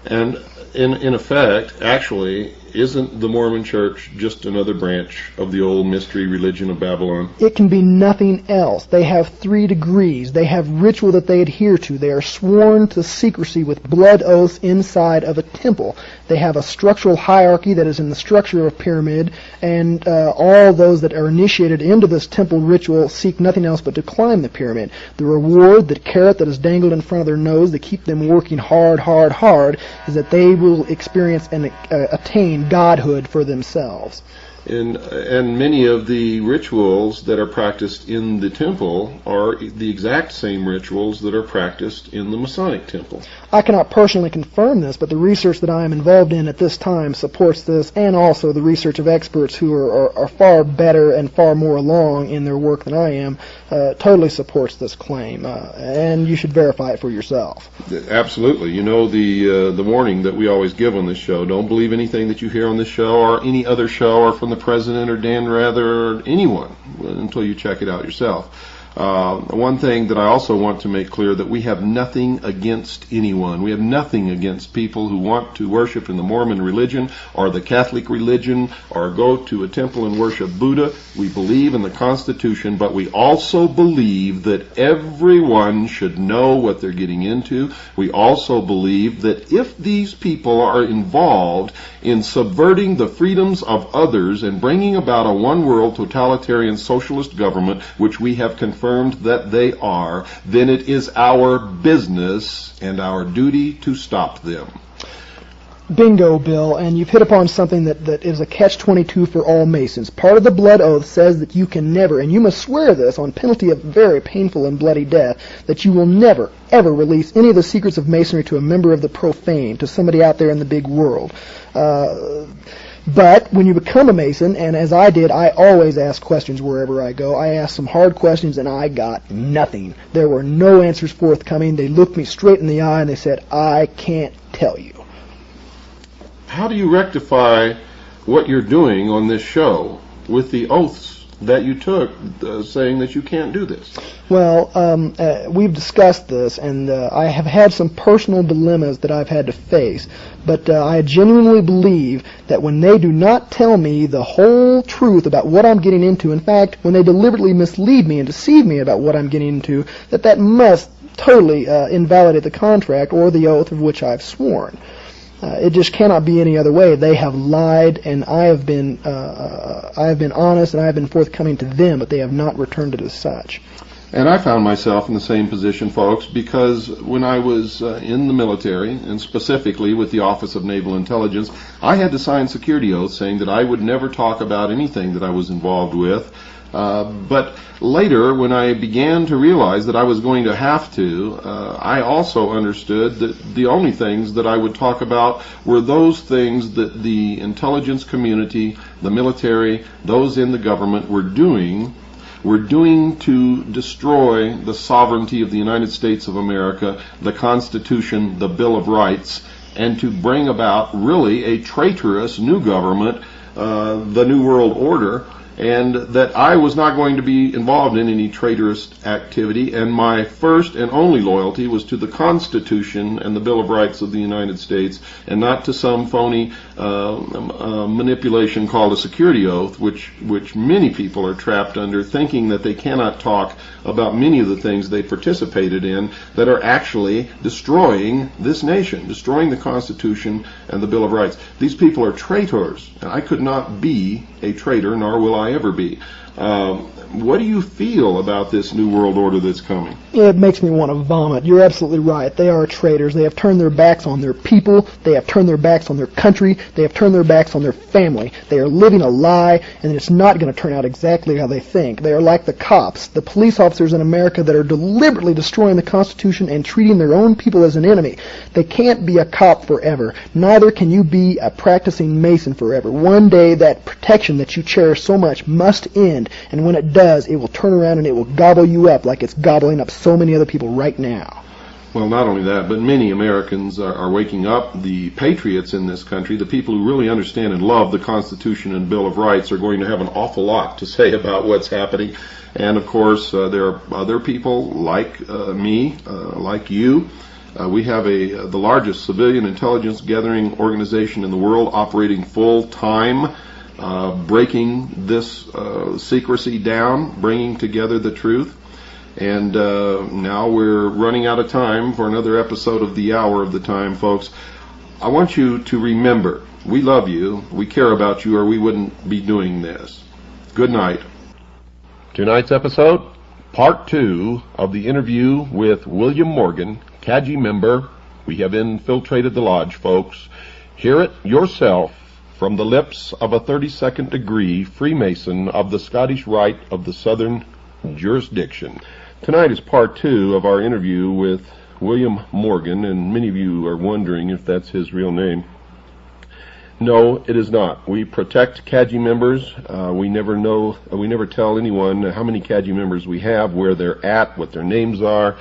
And in effect, actually, isn't the Mormon Church just another branch of the old mystery religion of Babylon? It can be nothing else. They have 3 degrees. They have ritual that they adhere to. They are sworn to secrecy with blood oaths inside of a temple. They have a structural hierarchy that is in the structure of a pyramid, and all those that are initiated into this temple ritual seek nothing else but to climb the pyramid. The reward, the carrot that is dangled in front of their nose to keep them working hard, is that they will experience and attain godhood for themselves. And many of the rituals that are practiced in the temple are the exact same rituals that are practiced in the Masonic temple. I cannot personally confirm this, but the research that I am involved in at this time supports this, and also the research of experts who are far better and far more along in their work than I am totally supports this claim, and you should verify it for yourself. Absolutely. You know the warning that we always give on this show: don't believe anything that you hear on this show or any other show or from the President or Dan Rather or anyone until you check it out yourself. One thing that I also want to make clear, that we have nothing against anyone. We have nothing against people who want to worship in the Mormon religion or the Catholic religion or go to a temple and worship Buddha. We believe in the Constitution, but we also believe that everyone should know what they're getting into. We also believe that if these people are involved in subverting the freedoms of others and bringing about a one-world totalitarian socialist government, which we have confirmed that they are, then it is our business and our duty to stop them. Bingo, Bill, and you've hit upon something that is a catch-22 for all Masons. Part of the blood oath says that you can never, and you must swear this on penalty of very painful and bloody death, that you will never, ever release any of the secrets of Masonry to a member of the profane, to somebody out there in the big world. But when you become a Mason, and as I did, I always ask questions wherever I go. I asked some hard questions, and I got nothing. There were no answers forthcoming. They looked me straight in the eye, and they said, I can't tell you. How do you rectify what you're doing on this show with the oaths that you took saying that you can't do this? Well, we've discussed this, and I have had some personal dilemmas that I've had to face, but I genuinely believe that when they do not tell me the whole truth about what I'm getting into, in fact, when they deliberately mislead me and deceive me about what I'm getting into, that must totally invalidate the contract or the oath of which I've sworn. It just cannot be any other way. They have lied, and I have been honest, and I have been forthcoming to them, but they have not returned it as such. And I found myself in the same position, folks, because when I was in the military, and specifically with the Office of Naval Intelligence, I had to sign security oaths saying that I would never talk about anything that I was involved with. But later, when I began to realize that I was going to have to, I also understood that the only things that I would talk about were those things that the intelligence community, the military, those in the government were doing to destroy the sovereignty of the United States of America, the Constitution, the Bill of Rights, and to bring about really a traitorous new government, the New World Order, and that I was not going to be involved in any traitorous activity, and my first and only loyalty was to the Constitution and the Bill of Rights of the United States, and not to some phony manipulation called a security oath, which many people are trapped under, thinking that they cannot talk about many of the things they participated in that are actually destroying this nation, destroying the Constitution and the Bill of Rights. These people are traitors, and I could not be a traitor, nor will I ever be. What do you feel about this New World Order that's coming? It makes me want to vomit. You're absolutely right. They are traitors. They have turned their backs on their people. They have turned their backs on their country. They have turned their backs on their family. They are living a lie, and it's not going to turn out exactly how they think. They are like the cops, the police officers in America that are deliberately destroying the Constitution and treating their own people as an enemy. They can't be a cop forever. Neither can you be a practicing Mason forever. One day that protection that you cherish so much must end, and when it does, it will turn around and it will gobble you up like it's gobbling up so many other people right now. Well, not only that, but many Americans are waking up. The patriots in this country, the people who really understand and love the Constitution and Bill of Rights, are going to have an awful lot to say about what's happening. And, of course, there are other people like me, like you. We have the largest civilian intelligence gathering organization in the world operating full-time, breaking this secrecy down, bringing together the truth. And now we're running out of time for another episode of The Hour of the Time, folks. I want you to remember, we love you, we care about you, or we wouldn't be doing this. Good night. Tonight's episode, Part 2 of the interview with William Morgan, CAGI member. We have infiltrated the lodge, folks. Hear it yourself from the lips of a 32nd degree Freemason of the Scottish Rite of the Southern Jurisdiction. Tonight is part 2 of our interview with William Morgan, and many of you are wondering if that's his real name. No, it is not. We protect CAGI members. We never tell anyone how many CAGI members we have, where they're at, what their names are,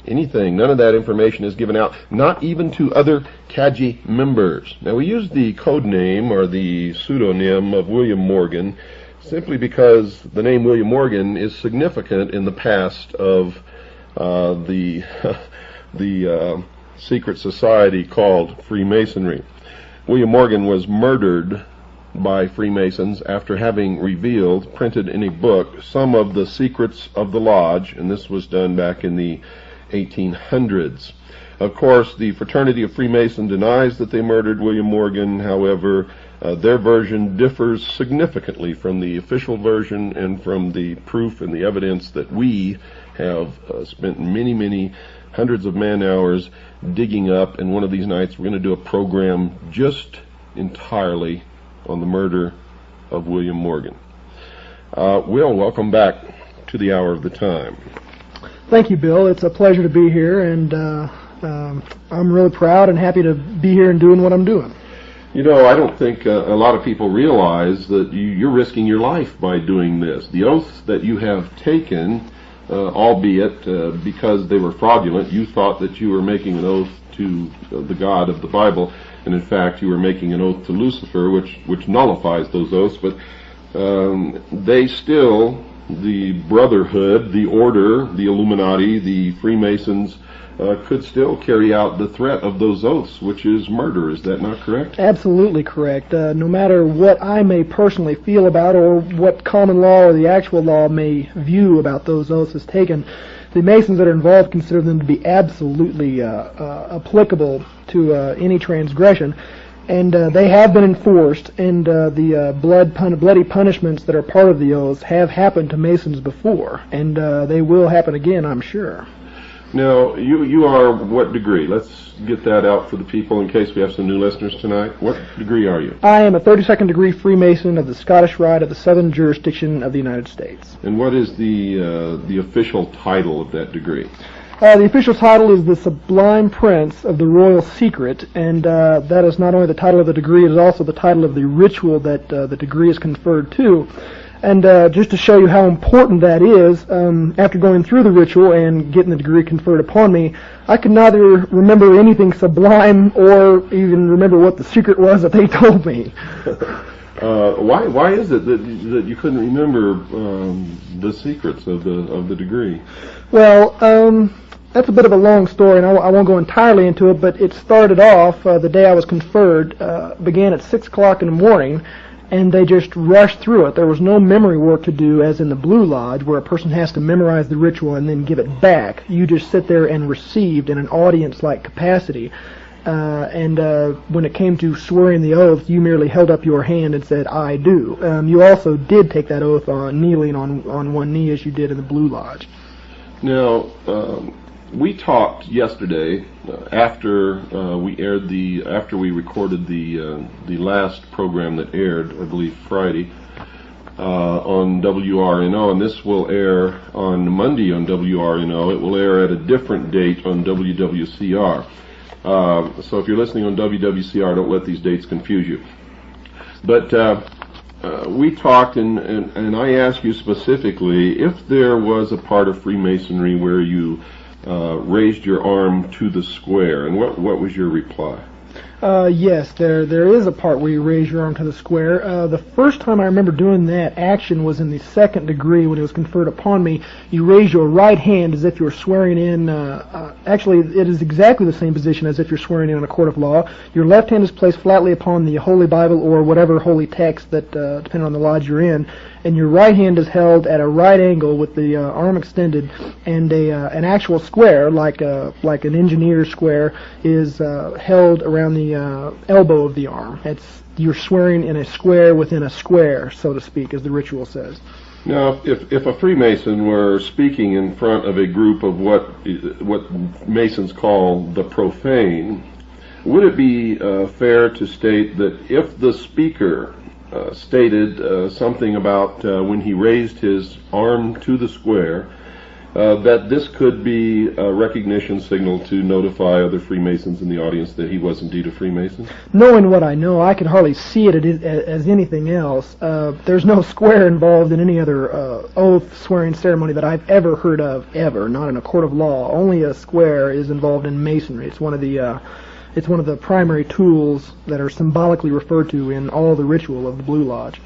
anything. None of that information is given out, not even to other CAGI members. Now, we use the code name or the pseudonym of William Morgan simply because the name William Morgan is significant in the past of the secret society called Freemasonry. William Morgan was murdered by Freemasons after having printed in a book, some of the secrets of the lodge, and this was done back in the 1800s. Of course, the Fraternity of Freemason denies that they murdered William Morgan. However, their version differs significantly from the official version and from the proof and the evidence that we have spent many hundreds of man-hours digging up. And one of these nights we're going to do a program just entirely on the murder of William Morgan. Will, welcome back to the Hour of the Time. Thank you, Bill. It's a pleasure to be here, and I'm really proud and happy to be here and doing what I'm doing. You know, I don't think a lot of people realize that you're risking your life by doing this. The oaths that you have taken, albeit because they were fraudulent, you thought that you were making an oath to the God of the Bible, and in fact you were making an oath to Lucifer, which nullifies those oaths. But they still, the Brotherhood, the Order, the Illuminati, the Freemasons, could still carry out the threat of those oaths, which is murder. Is that not correct? Absolutely correct. No matter what I may personally feel about or what common law or the actual law may view about those oaths as taken, the Masons that are involved consider them to be absolutely applicable to any transgression. And they have been enforced, and the bloody punishments that are part of the oaths have happened to Masons before, and they will happen again, I'm sure. Now, you are what degree? Let's get that out for the people in case we have some new listeners tonight. What degree are you? I am a 32nd degree Freemason of the Scottish Rite of the Southern Jurisdiction of the United States. And what is the official title of that degree? The official title is the Sublime Prince of the Royal Secret, and that is not only the title of the degree, it is also the title of the ritual that the degree is conferred to. And just to show you how important that is, after going through the ritual and getting the degree conferred upon me, I could neither remember anything sublime or even remember what the secret was that they told me. Why is it that you couldn't remember the secrets of the degree? Well, that's a bit of a long story, and I won't go entirely into it, but it started off, the day I was conferred, began at 6 o'clock in the morning, and they just rushed through it. There was no memory work to do, as in the Blue Lodge, where a person has to memorize the ritual and then give it back. You just sit there and received in an audience-like capacity. And when it came to swearing the oath, you merely held up your hand and said, "I do." You also did take that oath on kneeling on one knee, as you did in the Blue Lodge. Now, we talked yesterday after we recorded the last program that aired, I believe Friday, on WRNO, and this will air on Monday on WRNO. It will air at a different date on WWCR. So if you're listening on WWCR, don't let these dates confuse you. But we talked, and I asked you specifically if there was a part of Freemasonry where you raised your arm to the square, and what was your reply? Yes, there is a part where you raise your arm to the square. The first time I remember doing that action was in the 2nd degree when it was conferred upon me. You raise your right hand as if you were swearing in. Actually, it is exactly the same position as if you're swearing in a court of law. Your left hand is placed flatly upon the Holy Bible or whatever holy text that, depending on the lodge you're in, and your right hand is held at a right angle with the arm extended, and an actual square, like an engineer's square, is held around the elbow of the arm. You're swearing in a square within a square, so to speak, as the ritual says. Now, if a Freemason were speaking in front of a group of what Masons call the profane, would it be fair to state that if the speaker stated something about when he raised his arm to the square, that this could be a recognition signal to notify other Freemasons in the audience that he was indeed a Freemason? Knowing what I know, I could hardly see it as anything else. There's no square involved in any other oath swearing ceremony that I've ever heard of, ever, not in a court of law. Only a square is involved in Masonry. It's one of the primary tools that are symbolically referred to in all the ritual of the Blue Lodge.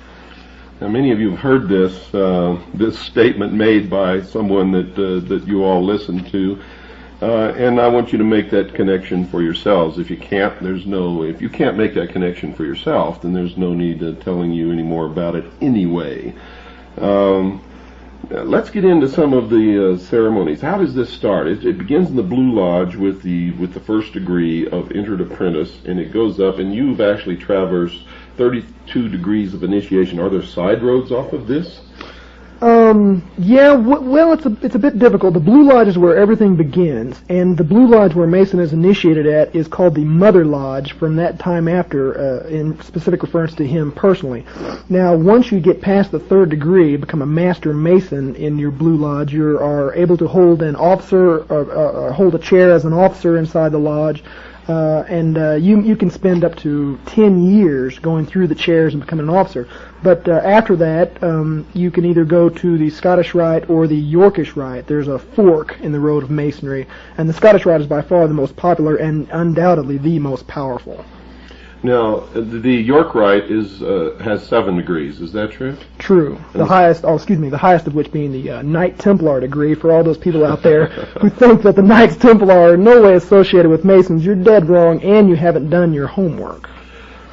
Now, many of you have heard this statement made by someone that you all listen to, and I want you to make that connection for yourselves. If you can't make that connection for yourself, then there's no need to telling you any more about it anyway. Let's get into some of the ceremonies. How does this start? It begins in the Blue Lodge with the 1st degree of entered apprentice, and it goes up, and you've actually traversed 32 degrees of initiation. Are there side roads off of this? Yeah, well, it's a bit difficult. The Blue Lodge is where everything begins, and the Blue Lodge where Mason is initiated at is called the Mother Lodge from that time after, in specific reference to him personally. Now, once you get past the 3rd degree, become a Master Mason in your Blue Lodge, you are able to hold an officer, or hold a chair as an officer inside the lodge. You can spend up to 10 years going through the chairs and becoming an officer. But after that, you can either go to the Scottish Rite or the Yorkish Rite. There's a fork in the road of Masonry, and the Scottish Rite is by far the most popular and undoubtedly the most powerful. Now, the York Rite has 7 degrees. Is that true? True. The highest of which being the Knight Templar degree. For all those people out there who think that the Knights Templar are in no way associated with Masons, you're dead wrong, and you haven't done your homework.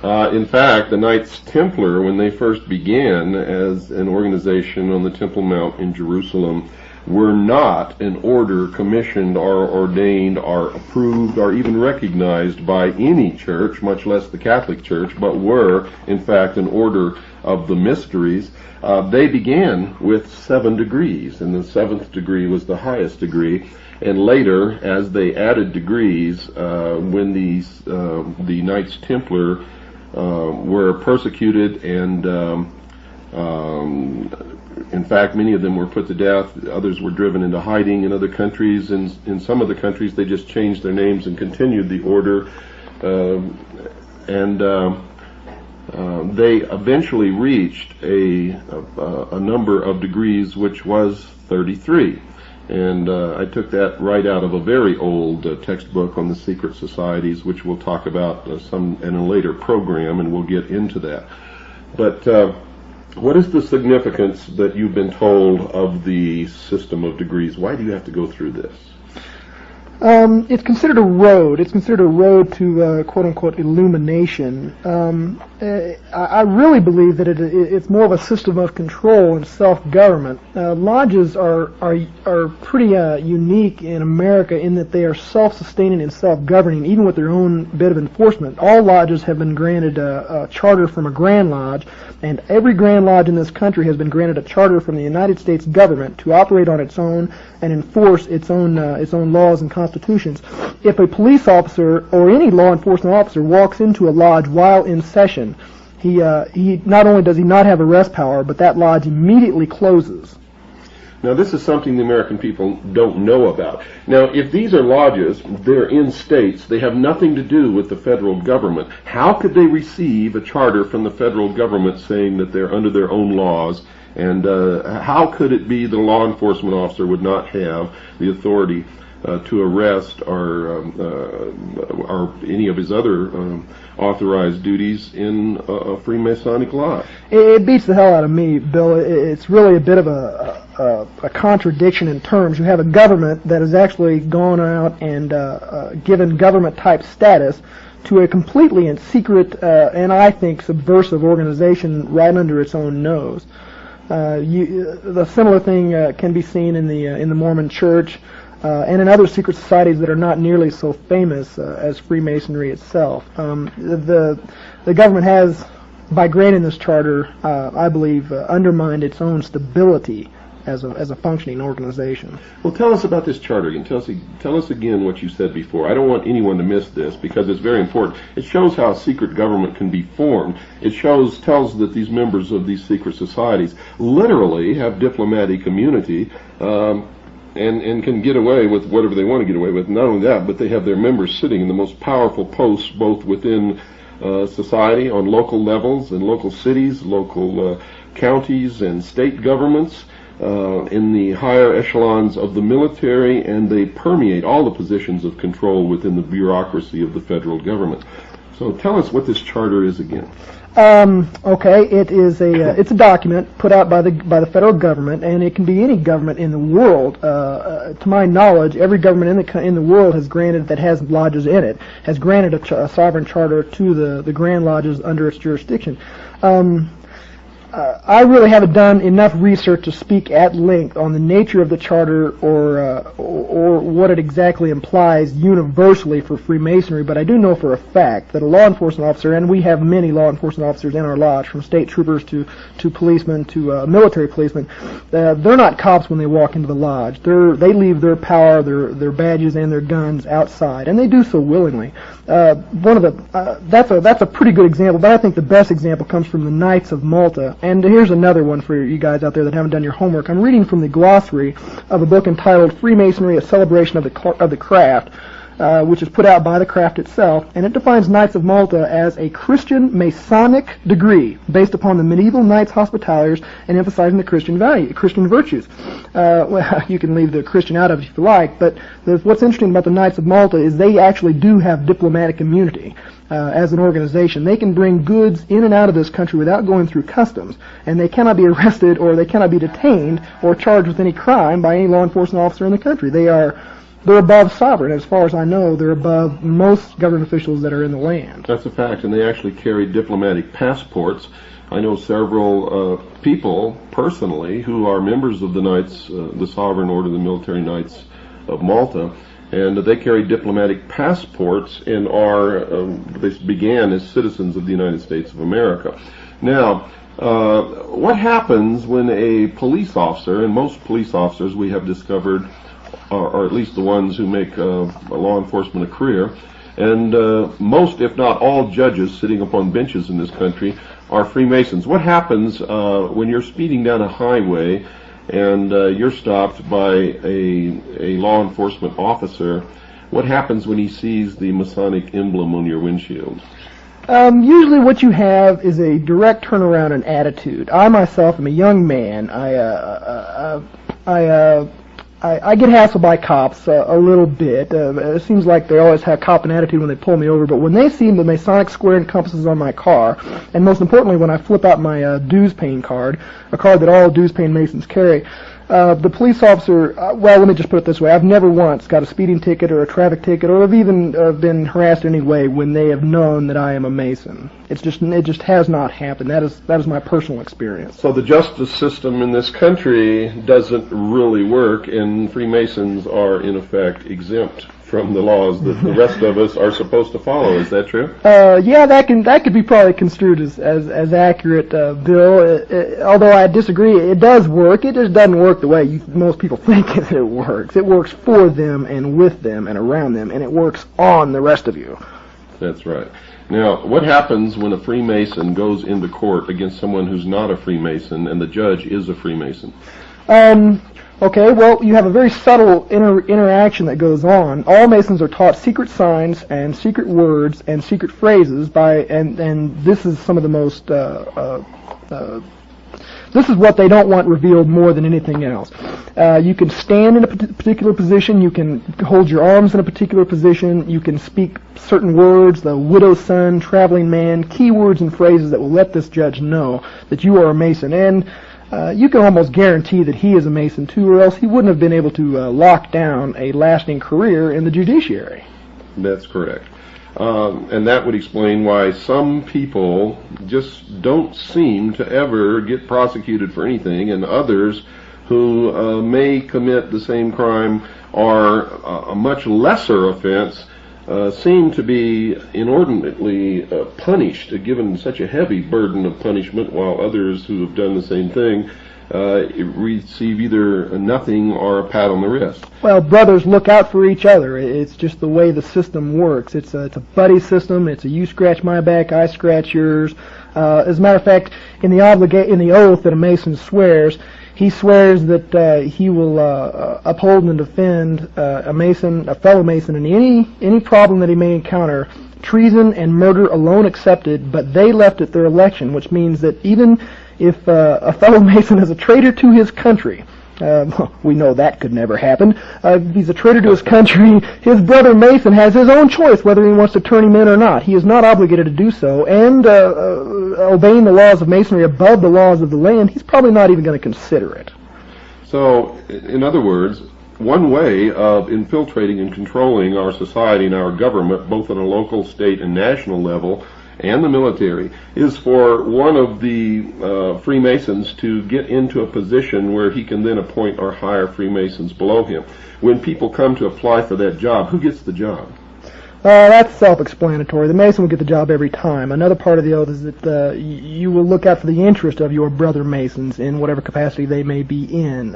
In fact, the Knights Templar, when they first began as an organization on the Temple Mount in Jerusalem, were not an order commissioned or ordained or approved or even recognized by any church, much less the Catholic Church, but were, in fact, an order of the mysteries. They began with 7 degrees, and the 7th degree was the highest degree. And later, as they added degrees, when the Knights Templar were persecuted and in fact, many of them were put to death. Others were driven into hiding in other countries. In some of the countries, they just changed their names and continued the order. They eventually reached a number of degrees, which was 33. And I took that right out of a very old textbook on the secret societies, which we'll talk about some in a later program, and we'll get into that. But what is the significance that you've been told of the system of degrees? Why do you have to go through this? It's considered a road. It's considered a road to quote-unquote illumination. I really believe that it's more of a system of control and self-government. Lodges are pretty unique in America in that they are self-sustaining and self-governing, even with their own bit of enforcement. All lodges have been granted a charter from a Grand Lodge, and every Grand Lodge in this country has been granted a charter from the United States government to operate on its own and enforce its own laws and constitutions. If a police officer or any law enforcement officer walks into a lodge while in session, he not only does he not have arrest power, but that lodge immediately closes. Now, this is something the American people don't know about. Now, if these are lodges, they're in states, they have nothing to do with the federal government. How could they receive a charter from the federal government saying that they're under their own laws? And how could it be the law enforcement officer would not have the authority to arrest or any of his other authorized duties in a Freemasonic lodge? It beats the hell out of me, Bill. It's really a bit of a contradiction in terms. You have a government that has actually gone out and given government-type status to a completely and secret and I think subversive organization right under its own nose. The similar thing can be seen in the Mormon Church and in other secret societies that are not nearly so famous as Freemasonry itself. The government has, by granting this charter, I believe, undermined its own stability as a functioning organization. Well, tell us about this charter again. Tell us again what you said before. I don't want anyone to miss this because it's very important. It shows how a secret government can be formed. It tells that these members of these secret societies literally have diplomatic immunity and can get away with whatever they want to get away with. Not only that, but they have their members sitting in the most powerful posts both within society on local levels and local cities, local counties and state governments, in the higher echelons of the military, and they permeate all the positions of control within the bureaucracy of the federal government. So tell us what this charter is again. Okay, it's a document put out by the federal government, and it can be any government in the world. To my knowledge, every government in the world has granted that has lodges in it has granted a sovereign charter to the Grand Lodges under its jurisdiction. I really haven't done enough research to speak at length on the nature of the charter or what it exactly implies universally for Freemasonry, but I do know for a fact that a law enforcement officer, and we have many law enforcement officers in our lodge, from state troopers to policemen to military policemen, they're not cops when they walk into the lodge. They leave their power, their badges, and their guns outside, and they do so willingly. That's a pretty good example, but I think the best example comes from the Knights of Malta. And here's another one for you guys out there that haven't done your homework. I'm reading from the glossary of a book entitled Freemasonry, A Celebration of the Craft. which is put out by the craft itself, and it defines Knights of Malta as a Christian Masonic degree based upon the medieval Knights Hospitallers and emphasizing the Christian virtues. Well, you can leave the Christian out of it if you like, but what's interesting about the Knights of Malta is they actually do have diplomatic immunity. As an organization, they can bring goods in and out of this country without going through customs, and they cannot be arrested or they cannot be detained or charged with any crime by any law enforcement officer in the country. They're above sovereign. As far as I know, they're above most government officials that are in the land. That's a fact, and they actually carry diplomatic passports. I know several people personally who are members of the Knights, the Sovereign Order of the Military Knights of Malta, and they carry diplomatic passports and they began as citizens of the United States of America. Now, what happens when a police officer, and most police officers we have discovered, or at least the ones who make law enforcement a career, and most, if not all, judges sitting upon benches in this country are Freemasons. What happens when you're speeding down a highway and you're stopped by a law enforcement officer? What happens when he sees the Masonic emblem on your windshield? Usually what you have is a direct turnaround in attitude. I myself am a young man. I get hassled by cops a little bit. It seems like they always have cop an attitude when they pull me over, but when they see the Masonic square and compasses on my car, and most importantly when I flip out my dues paying card, a card that all dues paying Masons carry, the police officer, well, let me just put it this way, I've never once got a speeding ticket or a traffic ticket or have even been harassed in any way when they have known that I am a Mason. It just has not happened. That is my personal experience. So the justice system in this country doesn't really work, and Freemasons are in effect exempt from the laws that the rest of us are supposed to follow. Is that true? Yeah, that could be probably construed as accurate, Bill. Although I disagree, it does work. It just doesn't work the way most people think it works. It works for them and with them and around them, and it works on the rest of you. That's right. Now, what happens when a Freemason goes into court against someone who's not a Freemason and the judge is a Freemason? Okay, well, you have a very subtle interaction that goes on. All Masons are taught secret signs and secret words and secret phrases and this is some of the most, this is what they don't want revealed more than anything else. You can stand in a particular position, you can hold your arms in a particular position, you can speak certain words, the widow's son, traveling man, keywords and phrases that will let this judge know that you are a Mason. And you can almost guarantee that he is a Mason too, or else he wouldn't have been able to lock down a lasting career in the judiciary. That's correct. And that would explain why some people just don't seem to ever get prosecuted for anything, and others who may commit the same crime or a much lesser offense seem to be inordinately punished, given such a heavy burden of punishment, while others who have done the same thing receive either nothing or a pat on the wrist. Well, brothers look out for each other. It's just the way the system works. It's a buddy system. It's a you scratch my back, I scratch yours. As a matter of fact, in the oath that a Mason swears, he swears that he will uphold and defend a fellow Mason, in any problem that he may encounter, treason and murder alone excepted, but they left at their election, which means that even if a fellow Mason is a traitor to his country, we know that could never happen. If he's a traitor to his country, his brother Mason has his own choice whether he wants to turn him in or not. He is not obligated to do so, and obeying the laws of Masonry above the laws of the land, he's probably not even going to consider it. So, in other words, one way of infiltrating and controlling our society and our government, both on a local, state, and national level, and the military, is for one of the Freemasons to get into a position where he can then appoint or hire Freemasons below him. When people come to apply for that job, who gets the job? That's self-explanatory. The Mason will get the job every time. Another part of the oath is that you will look out for the interest of your brother Masons in whatever capacity they may be in.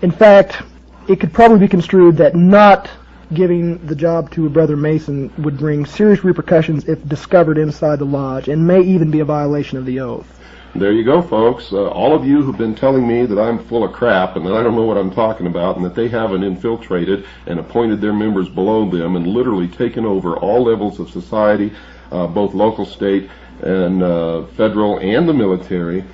In fact, it could probably be construed that not giving the job to a brother Mason would bring serious repercussions if discovered inside the lodge, and may even be a violation of the oath. There you go, folks. All of you who've been telling me that I'm full of crap and that I don't know what I'm talking about and that they haven't infiltrated and appointed their members below them and literally taken over all levels of society, both local, state, and federal, and the military,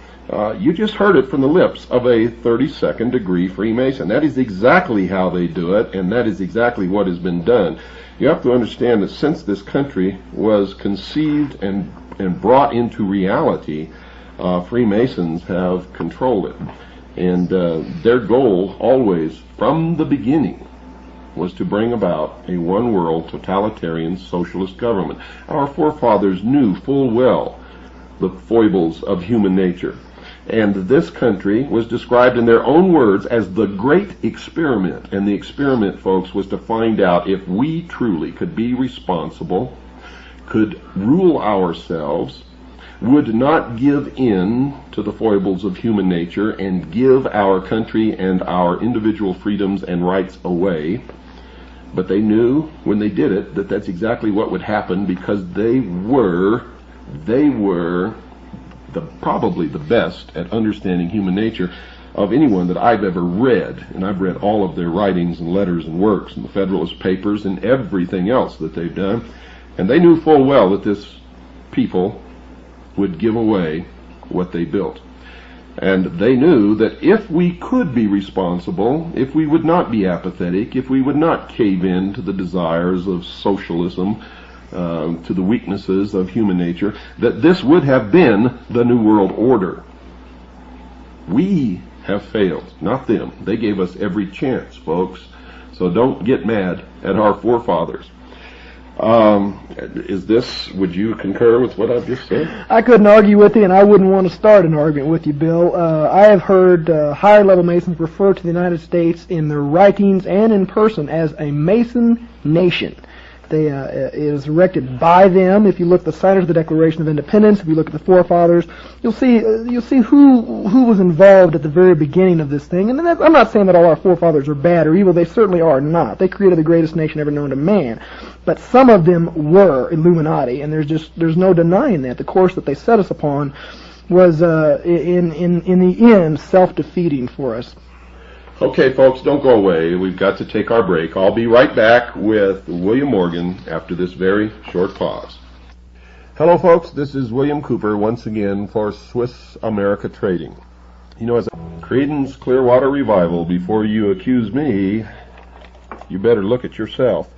you just heard it from the lips of a 32nd degree Freemason. That is exactly how they do it, and that is exactly what has been done. You have to understand that since this country was conceived and brought into reality, Freemasons have controlled it. And their goal always, from the beginning, was to bring about a one-world totalitarian socialist government. Our forefathers knew full well the foibles of human nature. And this country was described in their own words as the great experiment. And the experiment, folks, was to find out if we truly could be responsible, could rule ourselves, would not give in to the foibles of human nature and give our country and our individual freedoms and rights away. But they knew when they did it that that's exactly what would happen, because they were probably the best at understanding human nature of anyone that I've ever read. And I've read all of their writings and letters and works and the Federalist Papers and everything else that they've done. And they knew full well that this people would give away what they built. And they knew that if we could be responsible, if we would not be apathetic, if we would not cave in to the desires of socialism, to the weaknesses of human nature, that this would have been the New World Order. We have failed, not them. They gave us every chance, folks. So don't get mad at our forefathers. Would you concur with what I've just said? I couldn't argue with you, and I wouldn't want to start an argument with you, Bill. I have heard higher level Masons refer to the United States in their writings and in person as a Mason nation. It is erected by them. If you look at the signers of the Declaration of Independence, if you look at the forefathers, you'll see who was involved at the very beginning of this thing. And I'm not saying that all our forefathers are bad or evil. They certainly are not. They created the greatest nation ever known to man. But some of them were Illuminati, and there's no denying that. The course that they set us upon was in the end self-defeating for us. Okay, folks, don't go away. We've got to take our break. I'll be right back with William Morgan after this very short pause. Hello, folks. This is William Cooper once again for Swiss America Trading. You know, as a Creedence Clearwater Revival, before you accuse me, you better look at yourself.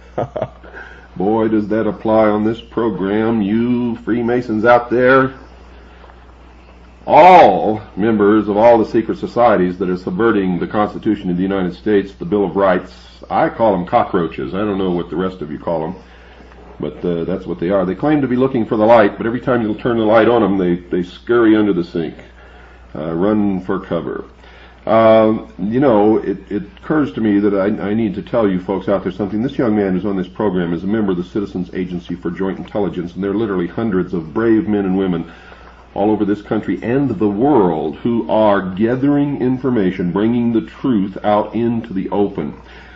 Boy, does that apply on this program. You Freemasons out there, all members of all the secret societies that are subverting the Constitution of the United States, the Bill of Rights, I call them cockroaches. I don't know what the rest of you call them, but that's what they are. They claim to be looking for the light, but every time you'll turn the light on them, they scurry under the sink, run for cover. It occurs to me that I need to tell you folks out there something. This young man who's on this program is a member of the Citizens Agency for Joint Intelligence, and there are literally hundreds of brave men and women all over this country and the world who are gathering information, bringing the truth out into the open.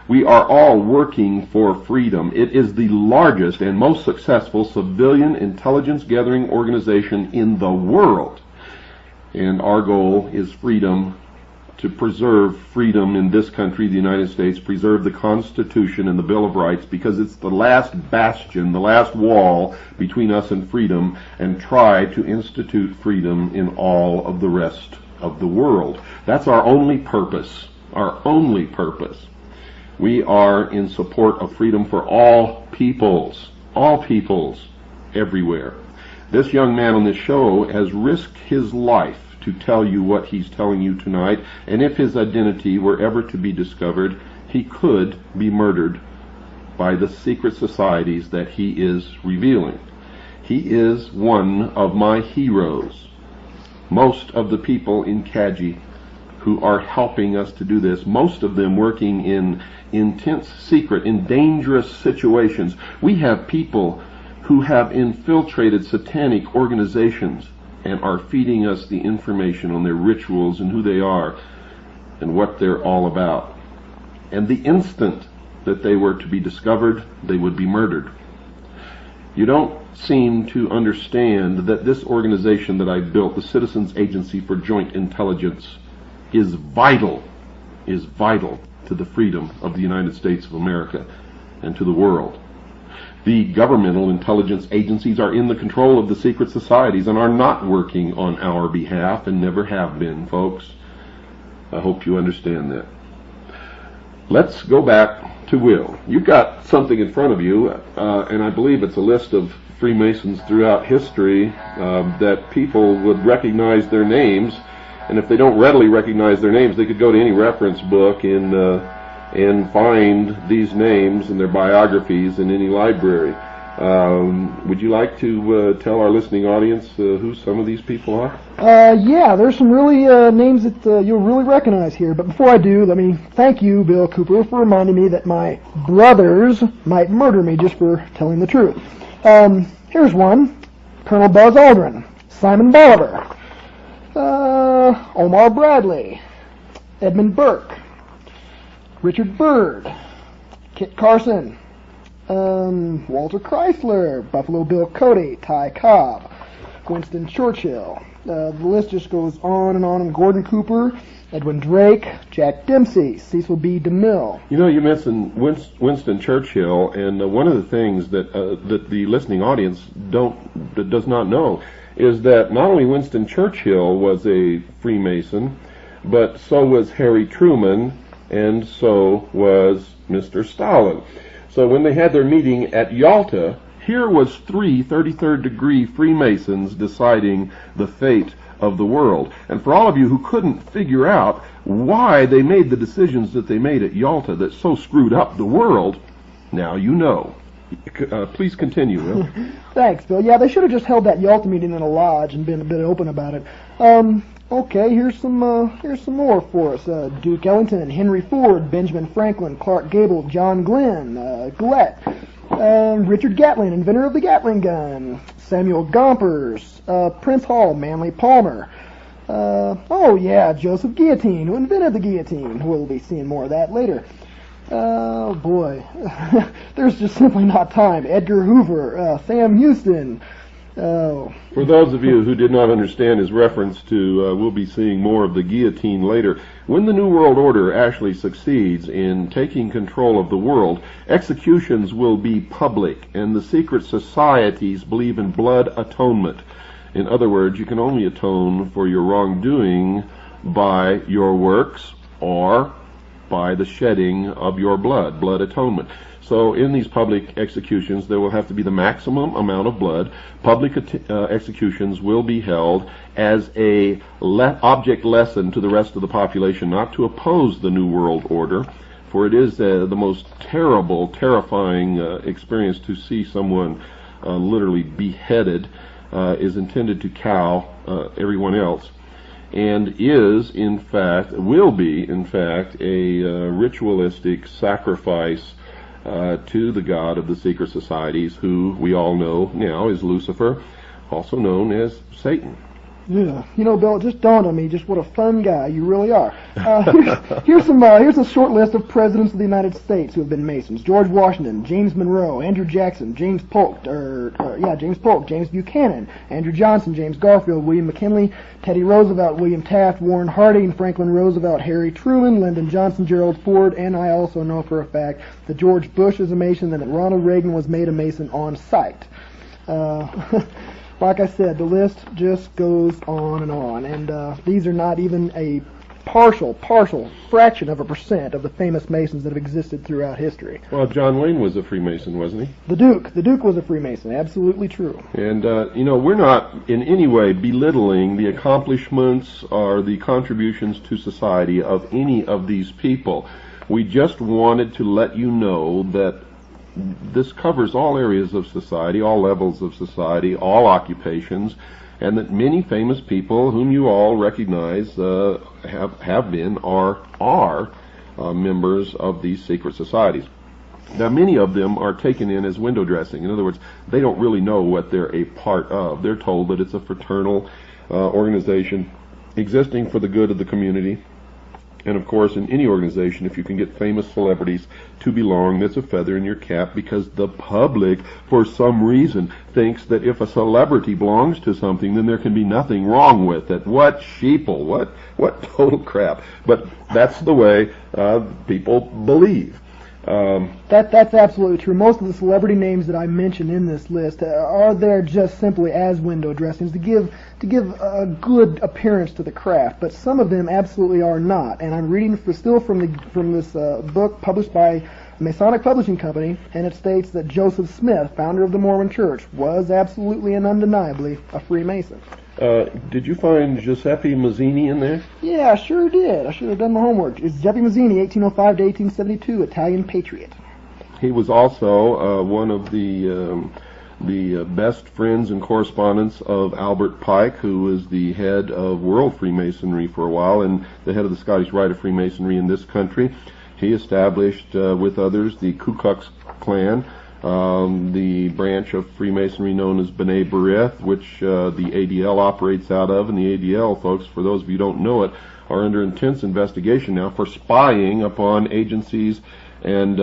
We are all working for freedom. It is the largest and most successful civilian intelligence gathering organization in the world. And our goal is freedom, to preserve freedom in this country, the United States, preserve the Constitution and the Bill of Rights, because it's the last bastion, the last wall between us and freedom, and try to institute freedom in all of the rest of the world. That's our only purpose, our only purpose. We are in support of freedom for all peoples everywhere. This young man on this show has risked his life to tell you what he's telling you tonight, and if his identity were ever to be discovered, he could be murdered by the secret societies that he is revealing. He is one of my heroes. Most of the people in Kaji who are helping us to do this, most of them working in intense secret, in dangerous situations. We have people who have infiltrated satanic organizations and are feeding us the information on their rituals and who they are and what they're all about. And the instant that they were to be discovered, they would be murdered. You don't seem to understand that this organization that I built, the Citizens Agency for Joint Intelligence, is vital to the freedom of the United States of America and to the world. The governmental intelligence agencies are in the control of the secret societies and are not working on our behalf and never have been, folks. I hope you understand that. Let's go back to Will. You've got something in front of you, and I believe it's a list of Freemasons throughout history that people would recognize their names, and if they don't readily recognize their names, they could go to any reference book and find these names and their biographies in any library. Would you like to tell our listening audience who some of these people are? Yeah, there's some really names that you'll really recognize here. But before I do, let me thank you, Bill Cooper, for reminding me that my brothers might murder me just for telling the truth. Here's one: Colonel Buzz Aldrin, Simon Bolivar, Omar Bradley, Edmund Burke, Richard Byrd, Kit Carson, Walter Chrysler, Buffalo Bill Cody, Ty Cobb, Winston Churchill. The list just goes on and on. And Gordon Cooper, Edwin Drake, Jack Dempsey, Cecil B. DeMille. You know, you mentioned Winston Churchill, and one of the things that the listening audience does not know is that not only Winston Churchill was a Freemason, but so was Harry Truman, and so was Mr. Stalin. So when they had their meeting at Yalta, here was three 33rd degree Freemasons deciding the fate of the world. And for all of you who couldn't figure out why they made the decisions that they made at Yalta that so screwed up the world, now you know. Please continue, Will. Thanks, Bill. Yeah, they should have just held that Yalta meeting in a lodge and been a bit open about it. Okay, here's some more for us. Duke Ellington, Henry Ford, Benjamin Franklin, Clark Gable, John Glenn, Gillette, Richard Gatlin, inventor of the Gatling gun, Samuel Gompers, Prince Hall, Manly Palmer. Joseph Guillotine, who invented the guillotine. We'll be seeing more of that later. Oh boy, there's just simply not time. Edgar Hoover, Sam Houston. For those of you who did not understand his reference to, we'll be seeing more of the guillotine later. When the New World Order actually succeeds in taking control of the world, executions will be public, and the secret societies believe in blood atonement. In other words, you can only atone for your wrongdoing by your works or by the shedding of your blood atonement. So in these public executions, there will have to be the maximum amount of blood. Public executions will be held as a object lesson to the rest of the population, not to oppose the New World Order, for it is the most terrible, terrifying experience to see someone literally beheaded, is intended to cow everyone else, and is, in fact, will be, in fact, a ritualistic sacrifice to the god of the secret societies, who we all know now is Lucifer, also known as Satan. Yeah, you know, Bill, it just dawned on me just what a fun guy you really are. Here's a short list of presidents of the United States who have been Masons: George Washington, James Monroe, Andrew Jackson, James Polk, James Buchanan, Andrew Johnson, James Garfield, William McKinley, Teddy Roosevelt, William Taft, Warren Harding, Franklin Roosevelt, Harry Truman, Lyndon Johnson, Gerald Ford, and I also know for a fact that George Bush is a Mason and that Ronald Reagan was made a Mason on sight. Like I said, the list just goes on, and these are not even a partial fraction of a percent of the famous Masons that have existed throughout history. Well, John Wayne was a Freemason, wasn't he? The Duke was a Freemason, absolutely true. And, we're not in any way belittling the accomplishments or the contributions to society of any of these people. We just wanted to let you know that this covers all areas of society, all levels of society, all occupations, and that many famous people whom you all recognize have been or are members of these secret societies. Now, many of them are taken in as window dressing. In other words, they don't really know what they're a part of. They're told that it's a fraternal organization existing for the good of the community, And of course, in any organization, if you can get famous celebrities to belong, that's a feather in your cap, because the public, for some reason, thinks that if a celebrity belongs to something, then there can be nothing wrong with it. What sheeple, what total crap. But that's the way people believe. That's absolutely true. Most of the celebrity names that I mentioned in this list are there just simply as window dressings to give a good appearance to the craft, but some of them absolutely are not. And I'm reading still from this book published by Masonic Publishing Company, and it states that Joseph Smith, founder of the Mormon Church, was absolutely and undeniably a Freemason. Did you find Giuseppe Mazzini in there? Yeah, I sure did. I should have done my homework. It's Giuseppe Mazzini, 1805 to 1872, Italian patriot. He was also one of the best friends and correspondents of Albert Pike, who was the head of World Freemasonry for a while and the head of the Scottish Rite of Freemasonry in this country. He established, with others, the Ku Klux Klan, the branch of Freemasonry known as B'nai B'rith, which the ADL operates out of. And the ADL, folks, for those of you who don't know it, are under intense investigation now for spying upon agencies and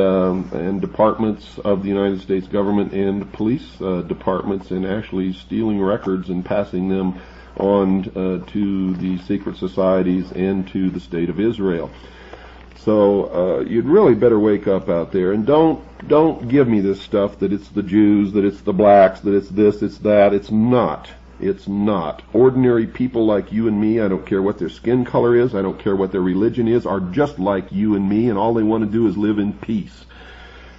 departments of the United States government and police departments, and actually stealing records and passing them on to the secret societies and to the State of Israel. So you'd really better wake up out there, and don't give me this stuff that it's the Jews, that it's the blacks, that it's this, it's that. It's not. It's not. Ordinary people like you and me, I don't care what their skin color is, I don't care what their religion is, are just like you and me, and all they want to do is live in peace.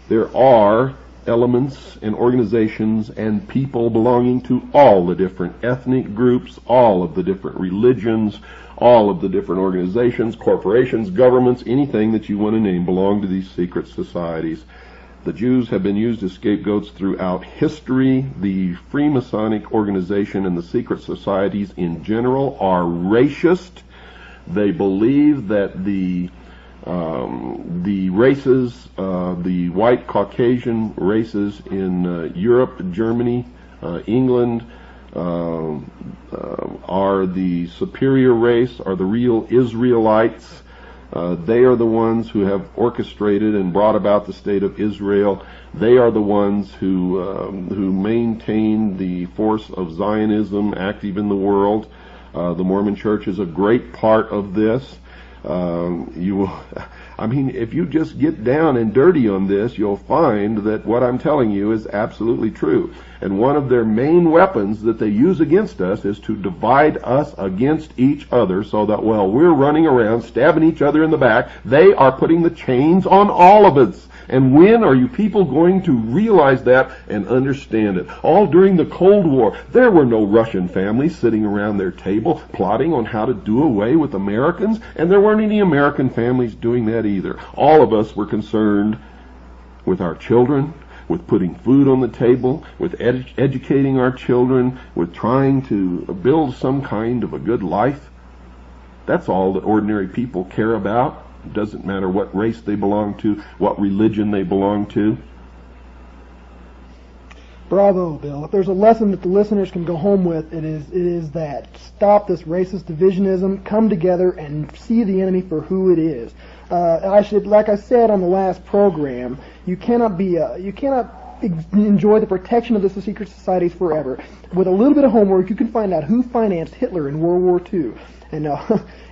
There are elements and organizations and people belonging to all the different ethnic groups, all of the different religions, all of the different organizations, corporations, governments, anything that you want to name belong to these secret societies. The Jews have been used as scapegoats throughout history. The Freemasonic organization and the secret societies in general are racist. They believe that the races, the white Caucasian races in Europe, Germany, England, are the superior race, are the real Israelites. They are the ones who have orchestrated and brought about the state of Israel. They are the ones who maintain the force of Zionism active in the world. The Mormon Church is a great part of this. If you just get down and dirty on this, you'll find that what I'm telling you is absolutely true. And one of their main weapons that they use against us is to divide us against each other, so that while we're running around stabbing each other in the back, they are putting the chains on all of us. And when are you people going to realize that and understand it? All during the Cold War, there were no Russian families sitting around their table plotting on how to do away with Americans, and there weren't any American families doing that either. All of us were concerned with our children, with putting food on the table, with educating our children, with trying to build some kind of a good life. That's all that ordinary people care about. It doesn't matter what race they belong to, what religion they belong to. Bravo, Bill. If there's a lesson that the listeners can go home with, it is that. Stop this racist divisionism, come together and see the enemy for who it is. Like I said on the last program, you cannot enjoy the protection of the secret societies forever. With a little bit of homework, you can find out who financed Hitler in World War II. And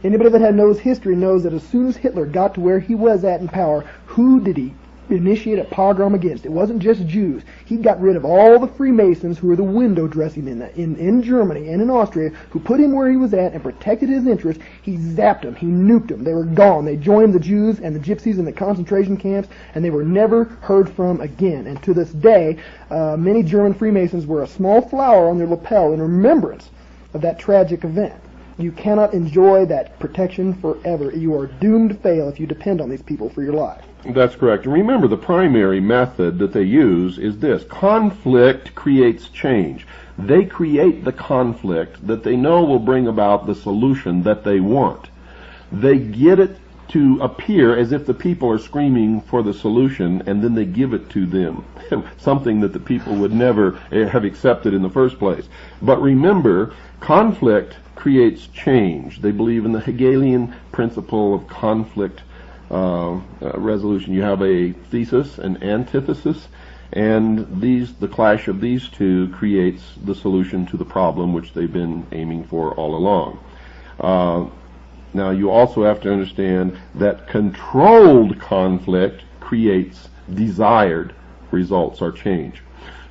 anybody that knows history knows that as soon as Hitler got to where he was at in power, who did he initiate a pogrom against? It wasn't just Jews. He got rid of all the Freemasons who were the window dressing in Germany and in Austria, who put him where he was at and protected his interests. He zapped them. He nuked them. They were gone. They joined the Jews and the Gypsies in the concentration camps, and they were never heard from again. And to this day, many German Freemasons wear a small flower on their lapel in remembrance of that tragic event. You cannot enjoy that protection forever. You are doomed to fail if you depend on these people for your life. That's correct. And remember, the primary method that they use is this. Conflict creates change. They create the conflict that they know will bring about the solution that they want. They get it to appear as if the people are screaming for the solution, and then they give it to them, something that the people would never have accepted in the first place. But remember, conflict creates change. They believe in the Hegelian principle of conflict resolution. You have a thesis, an antithesis, and the clash of these two creates the solution to the problem which they've been aiming for all along. Now, you also have to understand that controlled conflict creates desired results or change.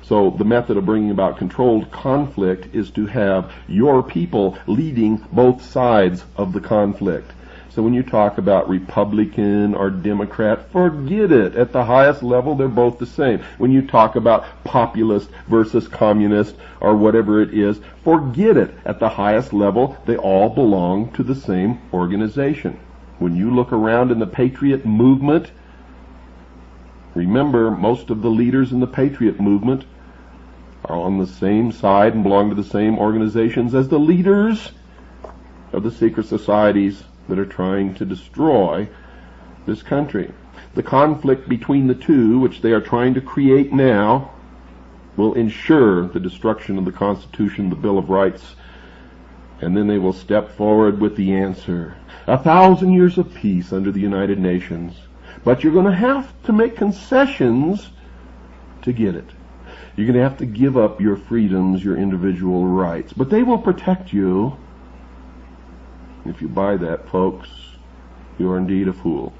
So the method of bringing about controlled conflict is to have your people leading both sides of the conflict. So when you talk about Republican or Democrat, forget it. At the highest level, they're both the same. When you talk about populist versus communist or whatever it is, forget it. At the highest level, they all belong to the same organization. When you look around in the Patriot movement, remember, most of the leaders in the Patriot movement are on the same side and belong to the same organizations as the leaders of the secret societies that are trying to destroy this country. The conflict between the two, which they are trying to create now, will ensure the destruction of the Constitution, the Bill of Rights, and then they will step forward with the answer. 1,000 years of peace under the United Nations. But you're going to have to make concessions to get it. You're going to have to give up your freedoms, your individual rights. But they will protect you. If you buy that, folks, you are indeed a fool.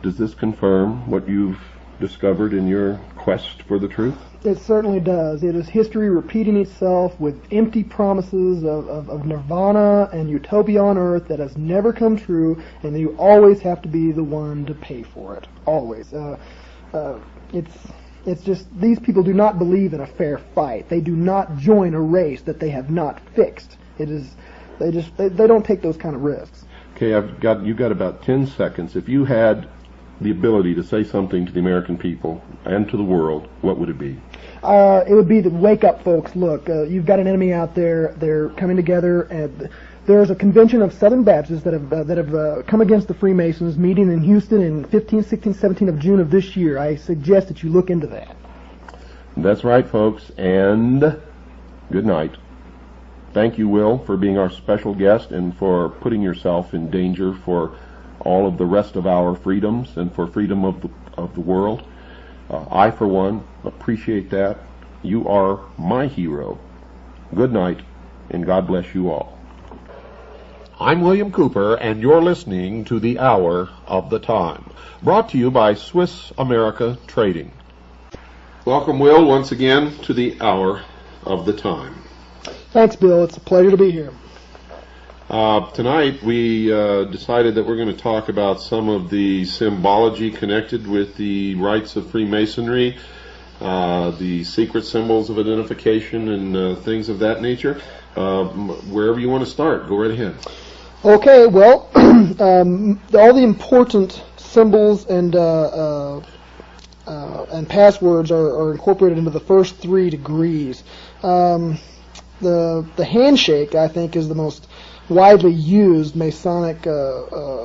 Does this confirm what you've discovered in your quest for the truth? It certainly does. It is history repeating itself with empty promises of nirvana and utopia on earth that has never come true, and you always have to be the one to pay for it. Always. It's just, these people do not believe in a fair fight. They do not join a race that they have not fixed. They don't take those kind of risks. Okay, you've got about 10 seconds. If you had the ability to say something to the American people and to the world, what would it be? It would be to wake up, folks. Look, you've got an enemy out there. They're coming together, and there's a convention of Southern Baptists that have come against the Freemasons, meeting in Houston in 15, 16, 17 of June of this year. I suggest that you look into that. That's right, folks, and good night. Thank you, Will, for being our special guest and for putting yourself in danger for all of the rest of our freedoms and for freedom of the world. I, for one, appreciate that. You are my hero. Good night, and God bless you all. I'm William Cooper, and you're listening to The Hour of the Time, brought to you by Swiss America Trading. Welcome, Will, once again to The Hour of the Time. Thanks, Bill. It's a pleasure to be here. Tonight we decided that we're going to talk about some of the symbology connected with the rites of Freemasonry, the secret symbols of identification and things of that nature. Wherever you want to start, go right ahead. Okay, well, all the important symbols and passwords are incorporated into the first 3 degrees. The handshake, I think, is the most widely used Masonic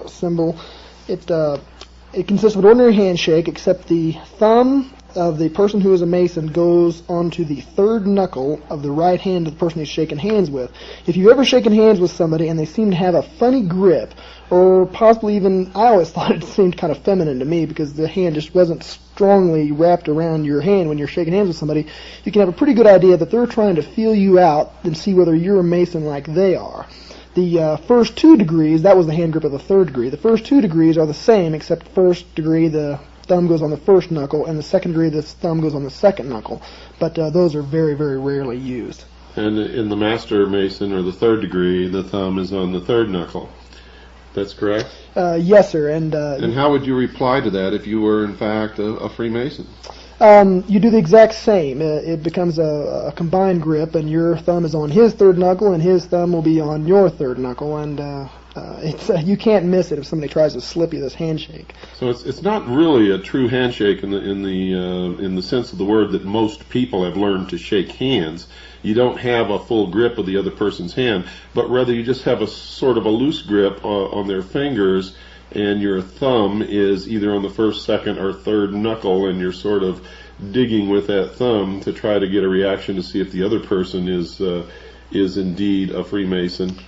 symbol. It consists of an ordinary handshake, except the thumb of the person who is a Mason goes onto the third knuckle of the right hand of the person he's shaking hands with. If you've ever shaken hands with somebody and they seem to have a funny grip, or possibly even, I always thought it seemed kind of feminine to me because the hand just wasn't strongly wrapped around your hand when you're shaking hands with somebody, you can have a pretty good idea that they're trying to feel you out and see whether you're a Mason like they are. The first 2 degrees, that was the hand grip of the 3rd degree. The first 2 degrees are the same, except first degree the thumb goes on the first knuckle, and the 2nd degree the thumb goes on the 2nd knuckle. But those are very, very rarely used. And in the Master Mason, or the 3rd degree, the thumb is on the 3rd knuckle. That's correct? Yes, sir. And how would you reply to that if you were, in fact, a Freemason? You do the exact same. It becomes a combined grip, and your thumb is on his 3rd knuckle, and his thumb will be on your 3rd knuckle, and you can't miss it if somebody tries to slip you this handshake. So it's not really a true handshake in the sense of the word that most people have learned to shake hands. You don't have a full grip of the other person's hand, but rather you just have a sort of a loose grip on their fingers, and your thumb is either on the first, second, or third knuckle, and you're sort of digging with that thumb to try to get a reaction to see if the other person is indeed a Freemason,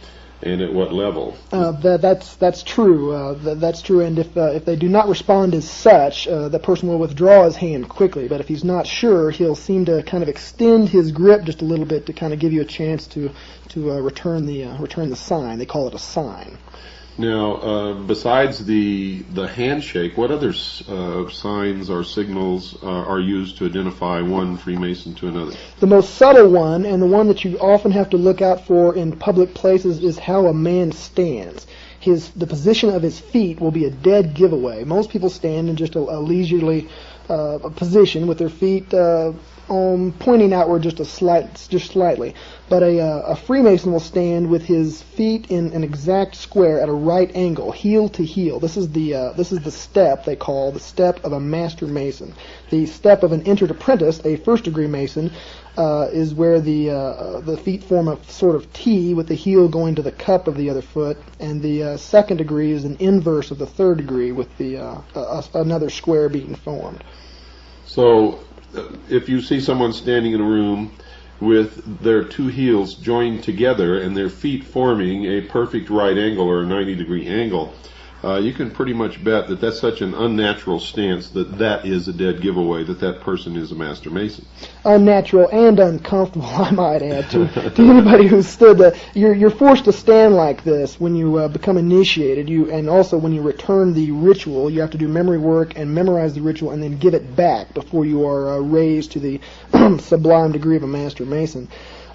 and at what level. That's true. That's true. And if they do not respond as such, the person will withdraw his hand quickly. But if he's not sure, he'll seem to kind of extend his grip just a little bit to kind of give you a chance to return the sign. They call it a sign. Now, besides the handshake, what other signs or signals are used to identify one Freemason to another? The most subtle one, and the one that you often have to look out for in public places, is how a man stands. The position of his feet will be a dead giveaway. Most people stand in just a leisurely position with their feet pointing outward just slightly. But a Freemason will stand with his feet in an exact square at a right angle, heel to heel. This is the step they call the step of a Master Mason. The step of an entered apprentice, a first-degree Mason, is where the feet form a sort of T with the heel going to the cup of the other foot, and the second degree is an inverse of the third degree with another square being formed. So, if you see someone standing in a room with their two heels joined together and their feet forming a perfect right angle or a 90-degree angle, you can pretty much bet that that's such an unnatural stance that is a dead giveaway that person is a Master Mason. Unnatural and uncomfortable, I might add, to anybody who's stood. You're forced to stand like this when you become initiated. And also when you return the ritual, you have to do memory work and memorize the ritual and then give it back before you are raised to the sublime degree of a Master Mason.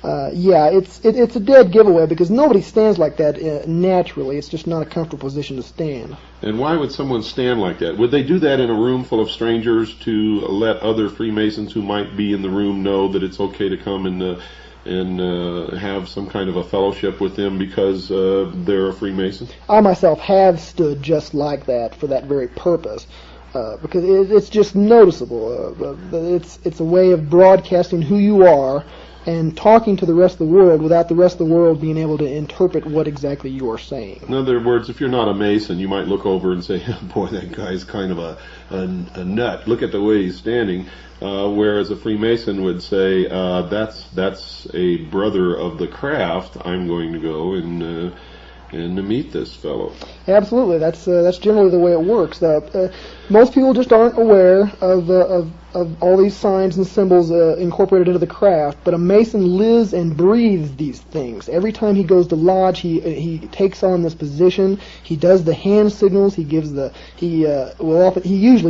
It's a dead giveaway because nobody stands like that naturally. It's just not a comfortable position to stand. And why would someone stand like that? Would they do that in a room full of strangers to let other Freemasons who might be in the room know that it's okay to come and have some kind of a fellowship with them because they're a Freemason? I myself have stood just like that for that very purpose. Because it's just noticeable. It's a way of broadcasting who you are and talking to the rest of the world without the rest of the world being able to interpret what exactly you are saying. In other words, if you're not a Mason, you might look over and say, boy, that guy's kind of a nut. Look at the way he's standing. Whereas a Freemason would say, that's a brother of the craft. I'm going to go and to meet this fellow. Absolutely, that's generally the way it works. Most people just aren't aware of all these signs and symbols incorporated into the craft. But a Mason lives and breathes these things. Every time he goes to lodge, he takes on this position. He does the hand signals. He usually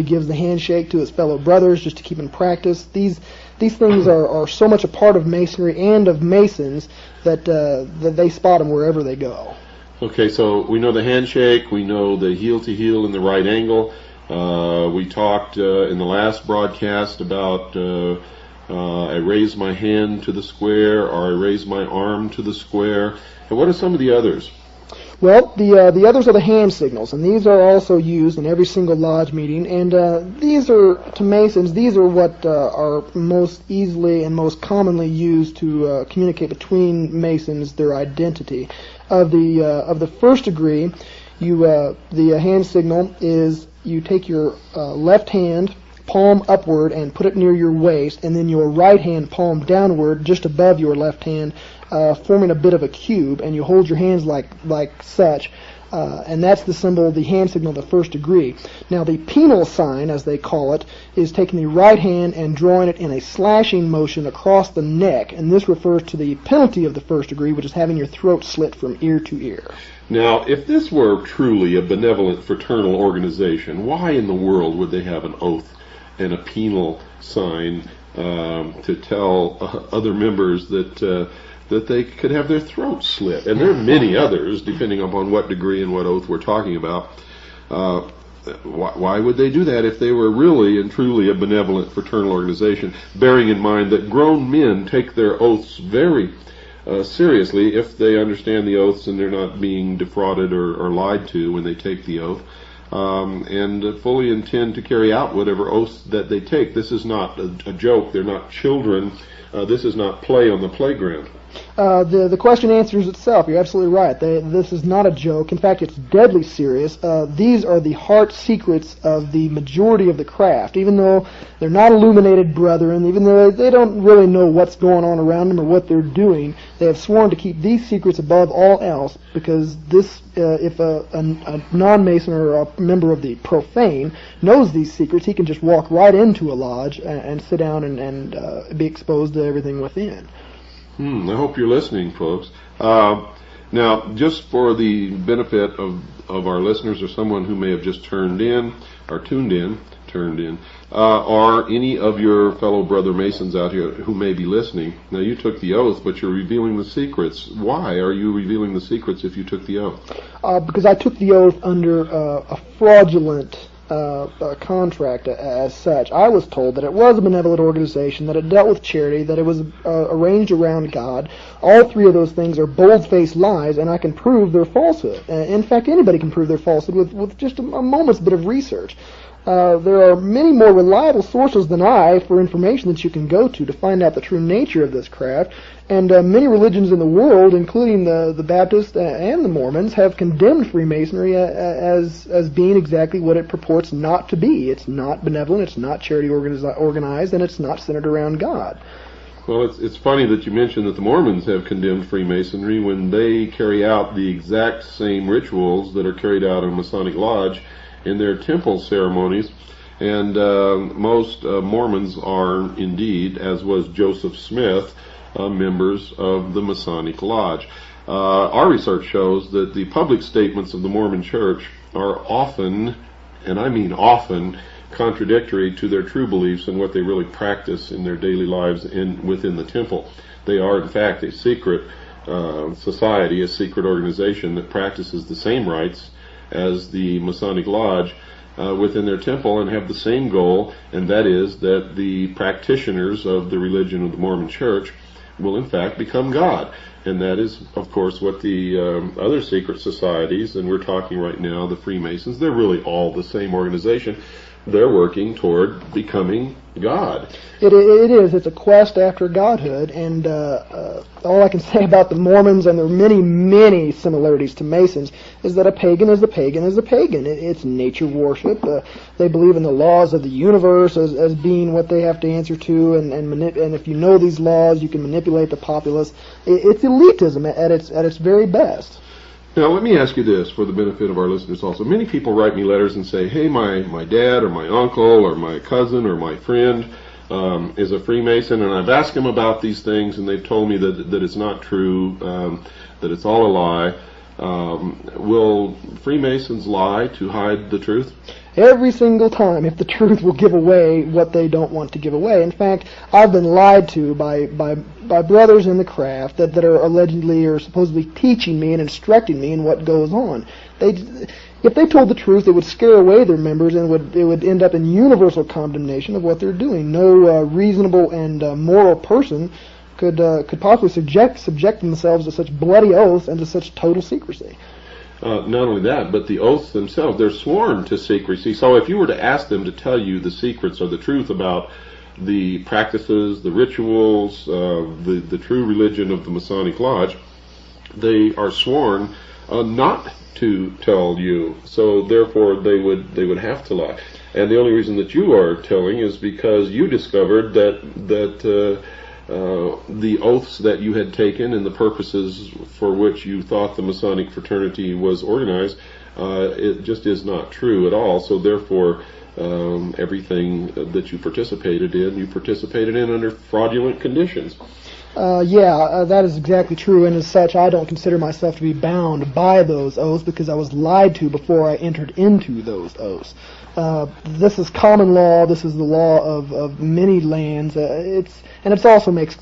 gives the handshake to his fellow brothers just to keep in practice. These things are so much a part of Masonry and of Masons that they spot them wherever they go. Okay, so we know the handshake, we know the heel-to-heel in the right angle. We talked in the last broadcast about I raise my hand to the square or I raise my arm to the square. And what are some of the others? Well, the others are the hand signals, and these are also used in every single lodge meeting. And these are, to Masons, these are what are most easily and most commonly used to communicate between Masons their identity. Of the first degree, the hand signal is you take your left hand, palm upward, and put it near your waist, and then your right hand palm downward, just above your left hand, forming a bit of a cube, and you hold your hands like such, and that's the symbol, the hand signal of the first degree. Now the penal sign, as they call it, is taking the right hand and drawing it in a slashing motion across the neck, and this refers to the penalty of the first degree, which is having your throat slit from ear to ear. Now, if this were truly a benevolent fraternal organization, why in the world would they have an oath and a penal sign to tell other members that they could have their throats slit? And there are many others, depending upon what degree and what oath we're talking about. Why would they do that if they were really and truly a benevolent fraternal organization, bearing in mind that grown men take their oaths very seriously if they understand the oaths and they're not being defrauded or lied to when they take the oath, and fully intend to carry out whatever oaths that they take. This is not a joke. They're not children. This is not play on the playground. The question answers itself. You're absolutely right. This is not a joke. In fact, it's deadly serious. These are the heart secrets of the majority of the craft. Even though they're not illuminated brethren, even though they don't really know what's going on around them or what they're doing, they have sworn to keep these secrets above all else, because this, if a non-Mason or a member of the profane knows these secrets, he can just walk right into a lodge and sit down and be exposed to everything within. I hope you're listening, folks. Now, just for the benefit of our listeners or someone who may have just tuned in, or any of your fellow brother Masons out here who may be listening. Now, you took the oath, but you're revealing the secrets. Why are you revealing the secrets if you took the oath? Because I took the oath under a fraudulent contract as such. I was told that it was a benevolent organization, that it dealt with charity, that it was arranged around God. All three of those things are bold-faced lies, and I can prove their falsehood. In fact, anybody can prove their falsehood with just a moment's bit of research. There are many more reliable sources than I for information that you can go to find out the true nature of this craft, and many religions in the world, including the Baptists and the Mormons, have condemned Freemasonry as being exactly what it purports not to be. It's not benevolent, it's not charity organized, and it's not centered around God. Well, it's funny that you mentioned that the Mormons have condemned Freemasonry when they carry out the exact same rituals that are carried out in Masonic Lodge in their temple ceremonies, and most Mormons are indeed, as was Joseph Smith, members of the Masonic Lodge. Our research shows that the public statements of the Mormon Church are often, and I mean often, contradictory to their true beliefs and what they really practice in their daily lives within the temple. They are, in fact, a secret society, a secret organization that practices the same rites as the Masonic Lodge within their temple, and have the same goal, and that is that the practitioners of the religion of the Mormon Church will in fact become God. And that is, of course, what the other secret societies, and we're talking right now the Freemasons, they're really all the same organization. They're working toward becoming God. It is. It's a quest after godhood, and all I can say about the Mormons, and there are many, many similarities to Masons, is that a pagan is a pagan is a pagan. It's nature worship. They believe in the laws of the universe as being what they have to answer to, and if you know these laws, you can manipulate the populace. It's elitism at its very best. Now, let me ask you this for the benefit of our listeners also. Many people write me letters and say, hey, my dad or my uncle or my cousin or my friend is a Freemason, and I've asked them about these things, and they've told me that it's not true, that it's all a lie. Will Freemasons lie to hide the truth? Every single time, if the truth will give away what they don't want to give away. In fact, I've been lied to by brothers in the craft that are allegedly or supposedly teaching me and instructing me in what goes on. If they told the truth, it would scare away their members, and it would end up in universal condemnation of what they're doing. No reasonable and moral person could possibly subject themselves to such bloody oaths and to such total secrecy. Not only that, but the oaths themselves, they're sworn to secrecy. So if you were to ask them to tell you the secrets or the truth about the practices, the rituals, the true religion of the Masonic Lodge, they are sworn not to tell you. So therefore they would have to lie. And the only reason that you are telling is because you discovered that the oaths that you had taken and the purposes for which you thought the Masonic fraternity was organized, it just is not true at all. So therefore, everything that you participated in under fraudulent conditions. That is exactly true, and as such, I don't consider myself to be bound by those oaths because I was lied to before I entered into those oaths. This is common law. This is the law of many lands. It also makes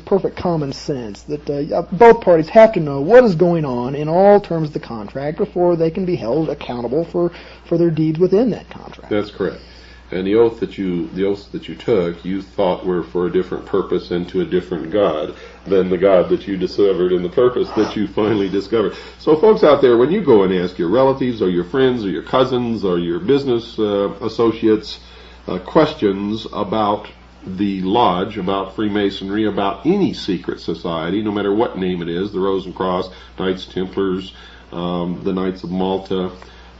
perfect common sense that both parties have to know what is going on in all terms of the contract before they can be held accountable for their deeds within that contract. That's correct. And the oaths that you took, you thought were for a different purpose and to a different God than the God that you discovered and the purpose that you finally discovered. So folks out there, when you go and ask your relatives or your friends or your cousins or your business associates questions about the Lodge, about Freemasonry, about any secret society, no matter what name it is, the Rose and Cross, Knights Templars, the Knights of Malta,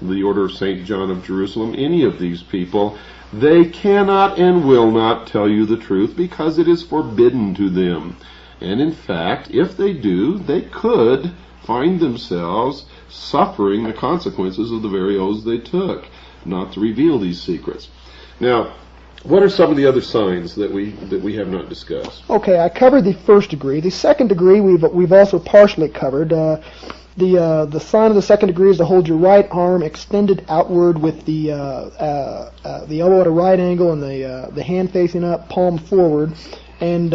the Order of St. John of Jerusalem, any of these people, they cannot and will not tell you the truth because it is forbidden to them. And in fact, if they do, they could find themselves suffering the consequences of the very oaths they took not to reveal these secrets. Now, what are some of the other signs that we have not discussed? Okay, I covered the first degree. The second degree we've also partially covered. The sign of the second degree is to hold your right arm extended outward with the elbow at a right angle and the hand facing up, palm forward. And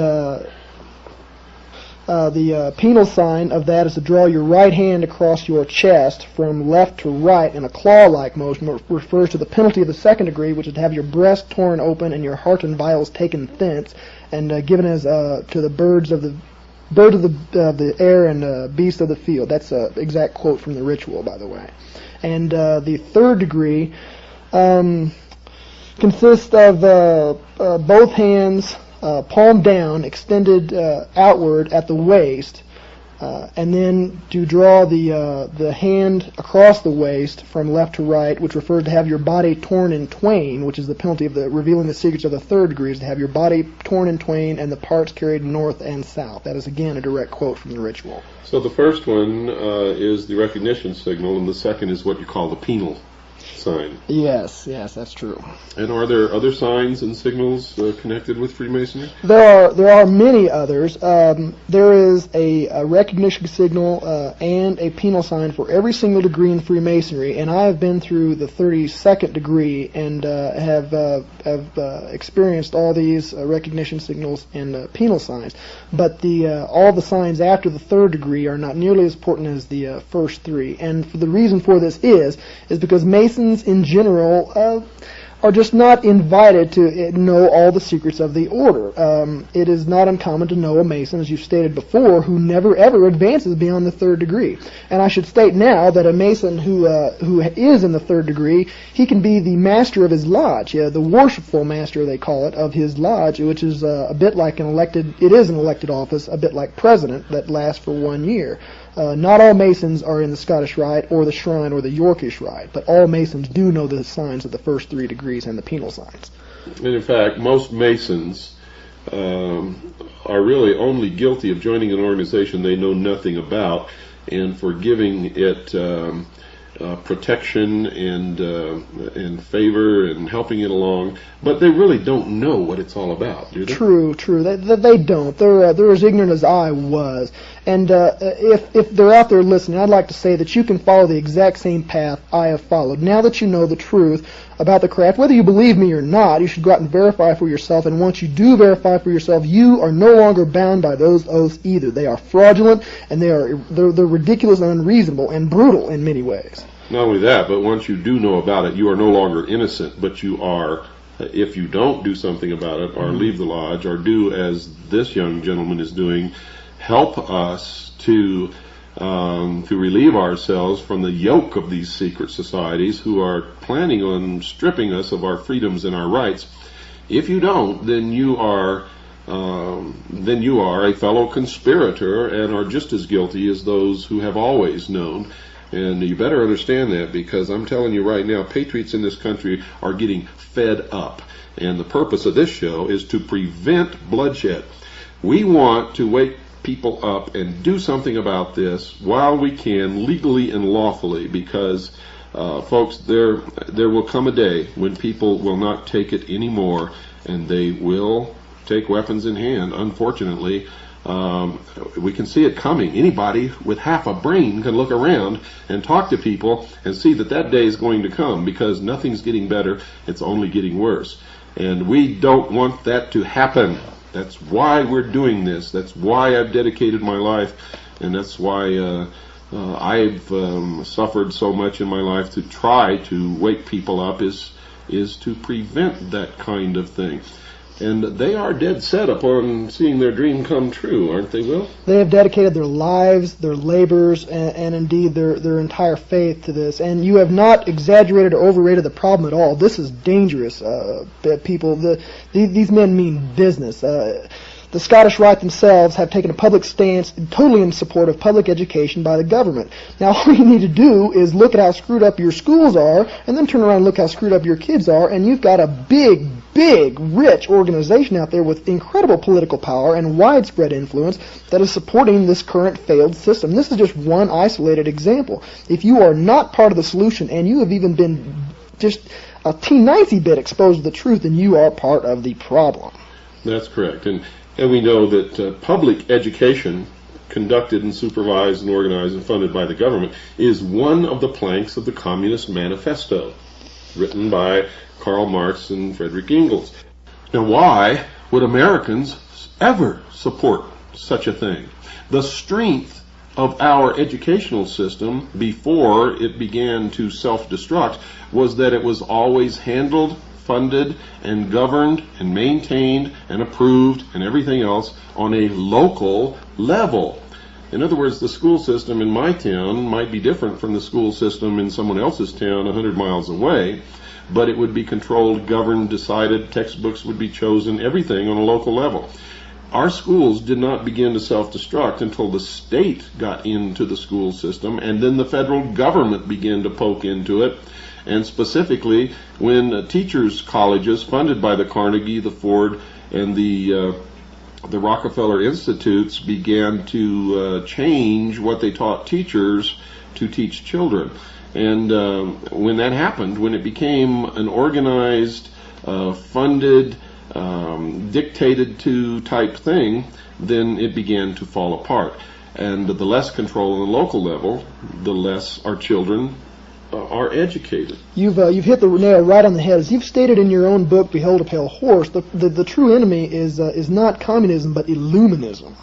the penal sign of that is to draw your right hand across your chest from left to right in a claw-like motion, which refers to the penalty of the second degree, which is to have your breast torn open and your heart and vitals taken thence, and given as to the birds of the air and beasts of the field. That's an exact quote from the ritual, by the way. And the third degree consists of both hands palm down, extended outward at the waist, and then to draw the hand across the waist from left to right, which refers to have your body torn in twain, which is the penalty of revealing the secrets of the third degree, is to have your body torn in twain and the parts carried north and south. That is again a direct quote from the ritual. So the first one is the recognition signal, and the second is what you call the penal sign. Yes, that's true. And are there other signs and signals connected with Freemasonry? There are many others. There is a recognition signal and a penal sign for every single degree in Freemasonry, and I have been through the 32nd degree and have experienced all these recognition signals and penal signs. But all the signs after the third degree are not nearly as important as the first three. And the reason for this is because Masons in general are just not invited to know all the secrets of the order. It is not uncommon to know a Mason, as you've stated before, who never ever advances beyond the third degree. And I should state now that a Mason who is in the third degree, he can be the master of his lodge, the worshipful master, they call it, of his lodge, which is a bit like an elected office, a bit like president, that lasts for 1 year. Not all Masons are in the Scottish Rite or the Shrine or the Yorkish Rite, but all Masons do know the signs of the first 3 degrees and the penal signs. And in fact, most Masons are really only guilty of joining an organization they know nothing about and for giving it protection and favor and helping it along, but they really don't know what it's all about, do they? True. They don't. They're as ignorant as I was. And if they're out there listening, I'd like to say that you can follow the exact same path I have followed. Now that you know the truth about the craft, whether you believe me or not, you should go out and verify for yourself. And once you do verify for yourself, you are no longer bound by those oaths either. They are fraudulent, and they're ridiculous and unreasonable and brutal in many ways. Not only that, but once you do know about it, you are no longer innocent, but you are, if you don't do something about it, or leave the lodge, or do as this young gentleman is doing, help us to relieve ourselves from the yoke of these secret societies who are planning on stripping us of our freedoms and our rights. If you don't, then you are a fellow conspirator and are just as guilty as those who have always known. And you better understand that, because I'm telling you right now, patriots in this country are getting fed up. And the purpose of this show is to prevent bloodshed. We want to wake people up and do something about this while we can, legally and lawfully, because folks, there will come a day when people will not take it anymore, and they will take weapons in hand. Unfortunately, we can see it coming. Anybody with half a brain can look around and talk to people and see that day is going to come, because nothing's getting better, it's only getting worse. And we don't want that to happen. That's why we're doing this. That's why I've dedicated my life, and that's why I've suffered so much in my life to try to wake people up, is to prevent that kind of thing. And they are dead set upon seeing their dream come true, aren't they, Will? They have dedicated their lives, their labors, and indeed their entire faith to this. And you have not exaggerated or overrated the problem at all. This is dangerous, people. These men mean business. The Scottish Rite themselves have taken a public stance totally in support of public education by the government. Now, all you need to do is look at how screwed up your schools are, and then turn around and look how screwed up your kids are, and you've got a big, rich organization out there with incredible political power and widespread influence that is supporting this current failed system. This is just one isolated example. If you are not part of the solution, and you have even been just a teeny bit exposed to the truth, then you are part of the problem. That's correct. And we know that public education, conducted and supervised and organized and funded by the government, is one of the planks of the Communist Manifesto, written by Karl Marx and Friedrich Engels. Now, why would Americans ever support such a thing? The strength of our educational system before it began to self-destruct was that it was always handled, funded, and governed, and maintained, and approved, and everything else on a local level. In other words, the school system in my town might be different from the school system in someone else's town 100 miles away, but it would be controlled, governed, decided, textbooks would be chosen, everything on a local level. Our schools did not begin to self-destruct until the state got into the school system, and then the federal government began to poke into it. And specifically, when teachers' colleges funded by the Carnegie, the Ford, and the Rockefeller Institutes began to change what they taught teachers to teach children. And when that happened, when it became an organized, funded, dictated to type thing, then it began to fall apart. And the less control on the local level, the less our children are educated. You've hit the nail right on the head. As you've stated in your own book, Behold a Pale Horse, the true enemy is not communism, but Illuminism.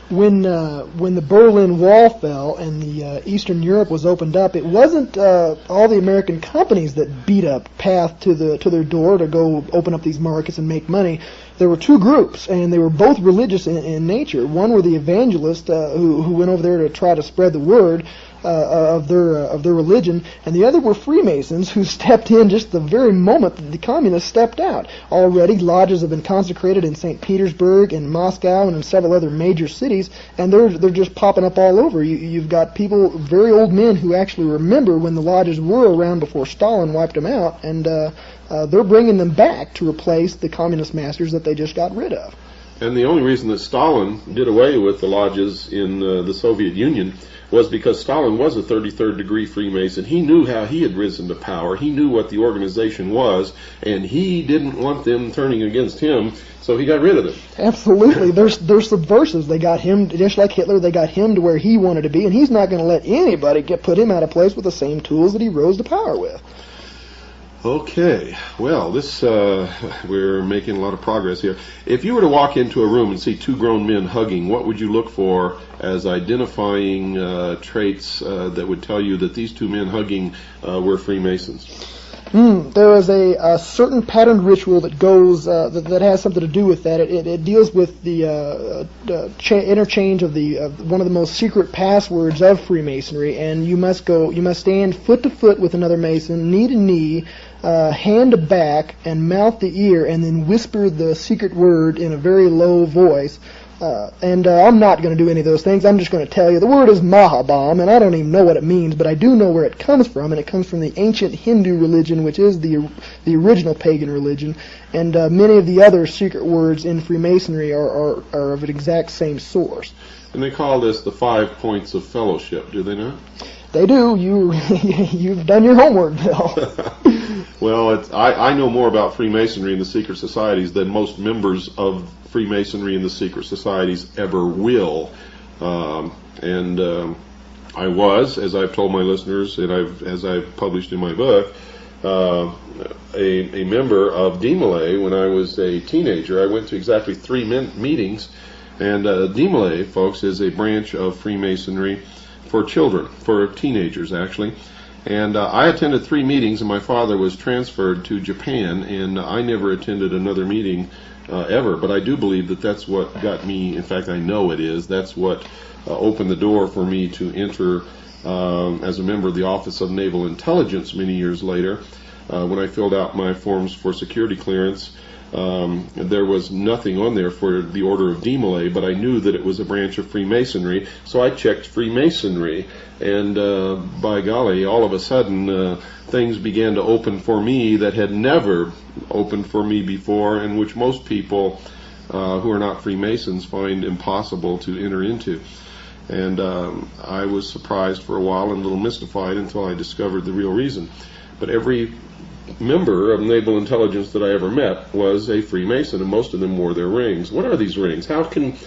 When the Berlin Wall fell and the Eastern Europe was opened up, it wasn't all the American companies that beat up path to their door to go open up these markets and make money. There were two groups, and they were both religious in nature. One were the evangelists who went over there to try to spread the word of their religion, and the other were Freemasons who stepped in just the very moment that the communists stepped out. Already, lodges have been consecrated in St. Petersburg and Moscow and in several other major cities, and they're just popping up all over. You've got people, very old men, who actually remember when the lodges were around before Stalin wiped them out, and they're bringing them back to replace the communist masters that they just got rid of. And the only reason that Stalin did away with the lodges in the Soviet Union was because Stalin was a 33rd degree Freemason. He knew how he had risen to power. He knew what the organization was, and he didn't want them turning against him, so he got rid of them. Absolutely. They're subversives. They got him, just like Hitler, they got him to where he wanted to be, and he's not going to let anybody put him out of place with the same tools that he rose to power with. Okay, well, we're making a lot of progress here. If you were to walk into a room and see two grown men hugging, what would you look for as identifying traits that would tell you that these two men hugging were Freemasons? There is a certain patterned ritual that goes that has something to do with that. It deals with the interchange of one of the most secret passwords of Freemasonry, and you must stand foot to foot with another Mason, knee to knee, hand to back, and mouth to ear, and then whisper the secret word in a very low voice. I'm not going to do any of those things. I'm just going to tell you the word is Mahabam, and I don't even know what it means, but I do know where it comes from, and it comes from the ancient Hindu religion, which is the original pagan religion, and many of the other secret words in Freemasonry are of an exact same source. And they call this the 5 points of fellowship, do they not? They do. You've done your homework, Bill. Well, I know more about Freemasonry and the secret societies than most members of Freemasonry and the secret societies ever will. I was, as I've told my listeners, and as I've published in my book, a member of DMLA when I was a teenager. I went to exactly 3 meetings, and DMLA, folks, is a branch of Freemasonry for children, for teenagers actually, And I attended 3 meetings, and my father was transferred to Japan, and I never attended another meeting ever. But I do believe that that's what got me, in fact, I know it is, that's what opened the door for me to enter as a member of the Office of Naval Intelligence many years later. When I filled out my forms for security clearance, there was nothing on there for the Order of Demolay, but I knew that it was a branch of Freemasonry, so I checked Freemasonry, and by golly, all of a sudden things began to open for me that had never opened for me before, and which most people who are not Freemasons find impossible to enter into. And I was surprised for a while and a little mystified until I discovered the real reason. But every member of naval intelligence that I ever met was a Freemason, and most of them wore their rings. What are these rings? How can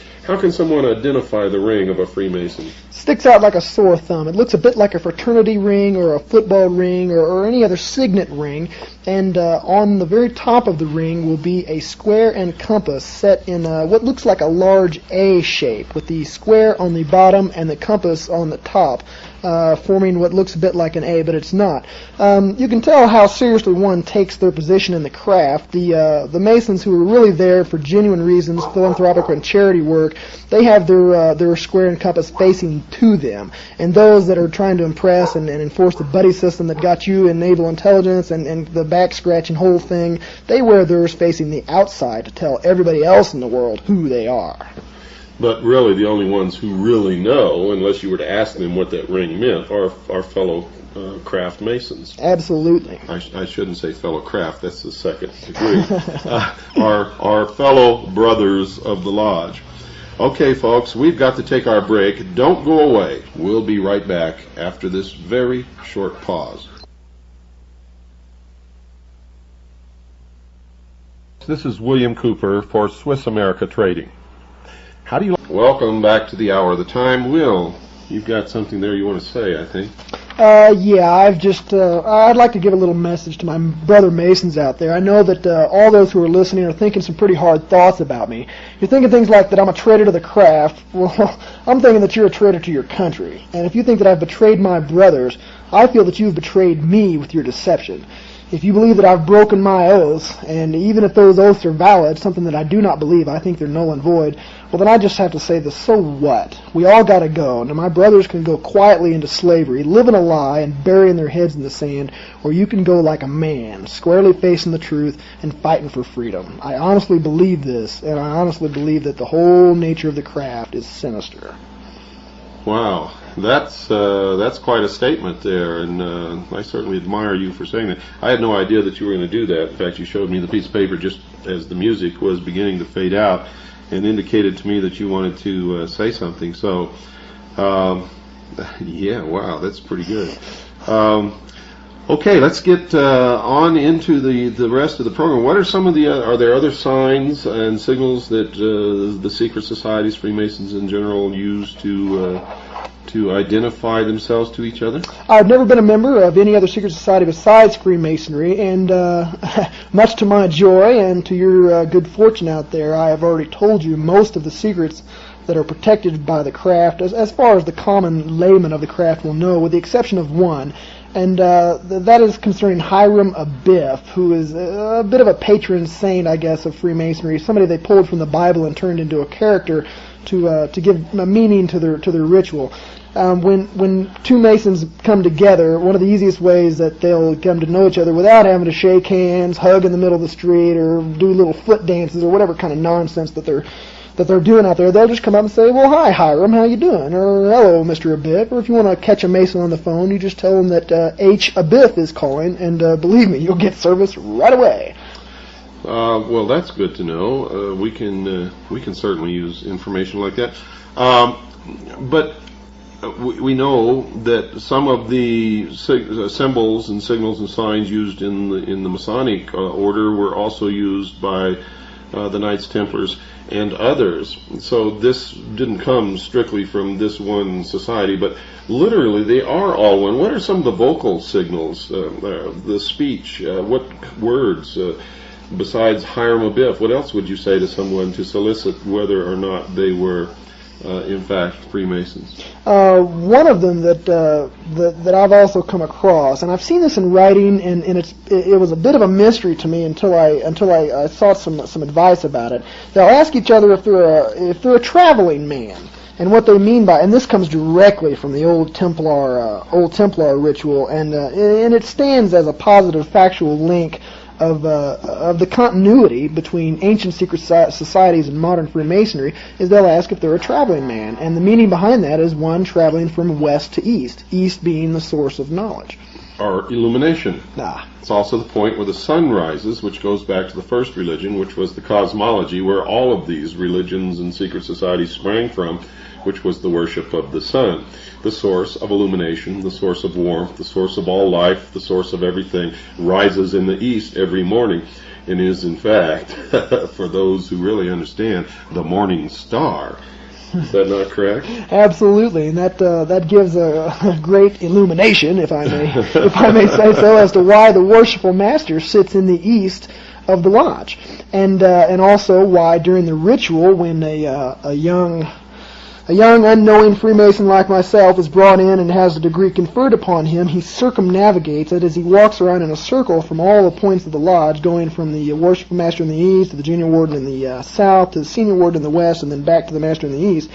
someone identify the ring of a Freemason? Sticks out like a sore thumb. It looks a bit like a fraternity ring or a football ring or any other signet ring, and on the very top of the ring will be a square and compass set in what looks like a large A shape, with the square on the bottom and the compass on the top, forming what looks a bit like an A, but it's not. You can tell how seriously one takes their position in the craft. The Masons who are really there for genuine reasons, philanthropic and charity work, they have their square and compass facing to them. And those that are trying to impress and enforce the buddy system that got you in naval intelligence and the back-scratching whole thing, they wear theirs facing the outside to tell everybody else in the world who they are. But really, the only ones who really know, unless you were to ask them what that ring meant, are our fellow craft Masons. Absolutely. I shouldn't say fellow craft, that's the second degree. Our fellow brothers of the lodge. Okay, folks, we've got to take our break. Don't go away. We'll be right back after this very short pause. This is William Cooper for Swiss America Trading. How do you... Welcome back to the hour of the time. Will, you've got something there you want to say, I think. Yeah, I'd like to give a little message to my brother Masons out there. I know that all those who are listening are thinking some pretty hard thoughts about me. You're thinking things like that I'm a traitor to the craft. Well, I'm thinking that you're a traitor to your country. And if you think that I've betrayed my brothers, I feel that you've betrayed me with your deception. If you believe that I've broken my oaths, and even if those oaths are valid, something that I do not believe, I think they're null and void, well then I just have to say this, so what? We all gotta go. Now my brothers can go quietly into slavery, living a lie and burying their heads in the sand, or you can go like a man, squarely facing the truth and fighting for freedom. I honestly believe this, and I honestly believe that the whole nature of the craft is sinister. Wow, that's quite a statement there, and I certainly admire you for saying that. I had no idea that you were going to do that. In fact, you showed me the piece of paper just as the music was beginning to fade out and indicated to me that you wanted to say something. So, yeah, wow, that's pretty good. Okay, let's get on into the rest of the program. What are some of the are there other signs and signals that the secret societies, Freemasons in general, use to identify themselves to each other? I've never been a member of any other secret society besides Freemasonry, and much to my joy and to your good fortune out there, I have already told you most of the secrets that are protected by the craft, as far as the common layman of the craft will know, with the exception of one. And that is concerning Hiram Abiff, who is a bit of a patron saint, I guess, of Freemasonry. Somebody they pulled from the Bible and turned into a character to give a meaning to their ritual. When two Masons come together, one of the easiest ways that they'll come to know each other without having to shake hands, hug in the middle of the street, or do little foot dances or whatever kind of nonsense that they're doing out there, they'll just come up and say, well, hi, Hiram, how you doing? Or, hello, Mr. Abiff. Or if you want to catch a Mason on the phone, you just tell them that H. Abiff is calling, and believe me, you'll get service right away. Well, that's good to know. We can certainly use information like that. But we know that some of the symbols and signals and signs used in the Masonic order were also used by the Knights Templars and others. So this didn't come strictly from this one society, but literally they are all one. What are some of the vocal signals, the speech, what words, besides Hiram Abiff, what else would you say to someone to solicit whether or not they were in fact, Freemasons? One of them that I've also come across, and I've seen this in writing, and it was a bit of a mystery to me until I sought some advice about it. They'll ask each other if they're a traveling man, and what they mean by, and this comes directly from the old Templar ritual, and it stands as a positive factual link of the continuity between ancient secret societies and modern Freemasonry. Is they'll ask if they're a traveling man, and the meaning behind that is one traveling from west to east, east being the source of knowledge. Or illumination. Ah. It's also the point where the sun rises, which goes back to the first religion, which was the cosmology, where all of these religions and secret societies sprang from, which was the worship of the sun, the source of illumination, the source of warmth, the source of all life, the source of everything, rises in the east every morning, and is, in fact, for those who really understand, the morning star. Is that not correct? Absolutely, and that gives a great illumination, if I may say so, as to why the worshipful master sits in the east of the lodge, and also why during the ritual, when a young unknowing Freemason like myself is brought in and has a degree conferred upon him, he circumnavigates it as he walks around in a circle from all the points of the lodge, going from the worshipful master in the east to the junior warden in the south to the senior warden in the west, and then back to the master in the east.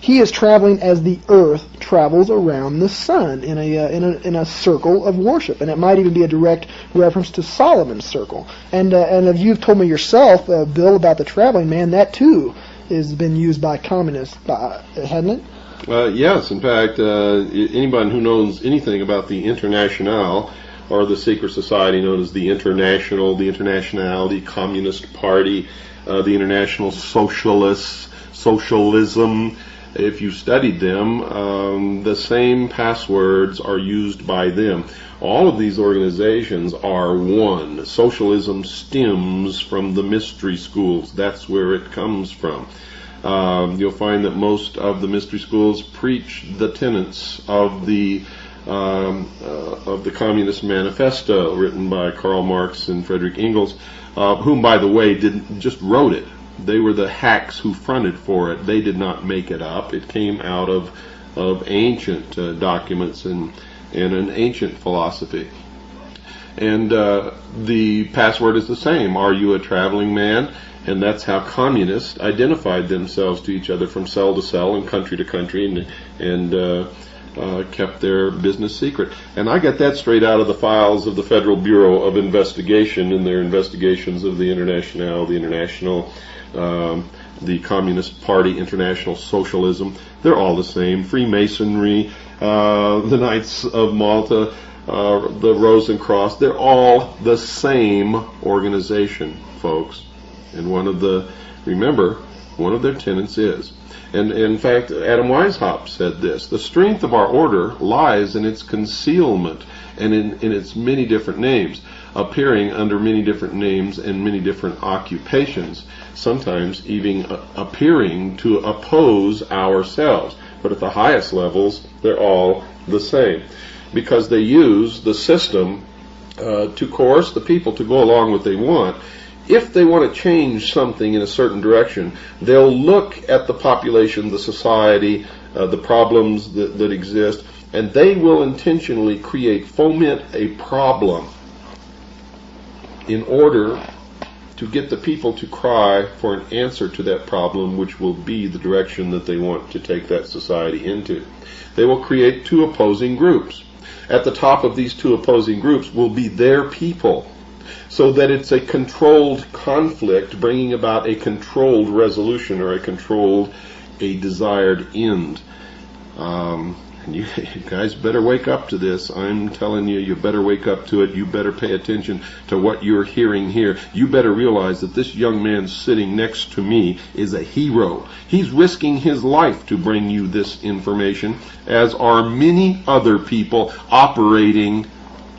He is traveling as the earth travels around the sun in a circle of worship, and it might even be a direct reference to Solomon's circle. And if you've told me yourself, Bill, about the traveling man, that too has been used by communists, hasn't it? Yes, in fact, anybody who knows anything about the Internationale, or the secret society known as the International, the Internationale, the Communist Party, the International Socialists, Socialism, if you studied them, the same passwords are used by them. All of these organizations are one. Socialism stems from the mystery schools. That's where it comes from. You'll find that most of the mystery schools preach the tenets of the Communist Manifesto, written by Karl Marx and Friedrich Engels, whom, by the way, just wrote it. They were the hacks who fronted for it. They did not make it up. It came out of ancient documents and an ancient philosophy. And the password is the same. Are you a traveling man? And that's how communists identified themselves to each other from cell to cell and country to country, and kept their business secret. And I got that straight out of the files of the Federal Bureau of Investigation in their investigations of the International, the Communist Party, International Socialism. They're all the same. Freemasonry, the Knights of Malta, the Rosencross, they're all the same organization, folks. And one of their tenets is, and in fact, Adam Weishaupt said this: the strength of our order lies in its concealment and in its many different names, appearing under many different names and many different occupations, sometimes even appearing to oppose ourselves. But at the highest levels, they're all the same, because they use the system to coerce the people to go along what they want. If they want to change something in a certain direction, they'll look at the population, the society, the problems that exist, and they will intentionally foment a problem in order to get the people to cry for an answer to that problem, which will be the direction that they want to take that society into. They will create two opposing groups. At the top of these two opposing groups will be their people, so that it's a controlled conflict, bringing about a controlled resolution or a desired end. You guys better wake up to this. I'm telling you, you better wake up to it. You better pay attention to what you're hearing here. You better realize that this young man sitting next to me is a hero. He's risking his life to bring you this information, as are many other people operating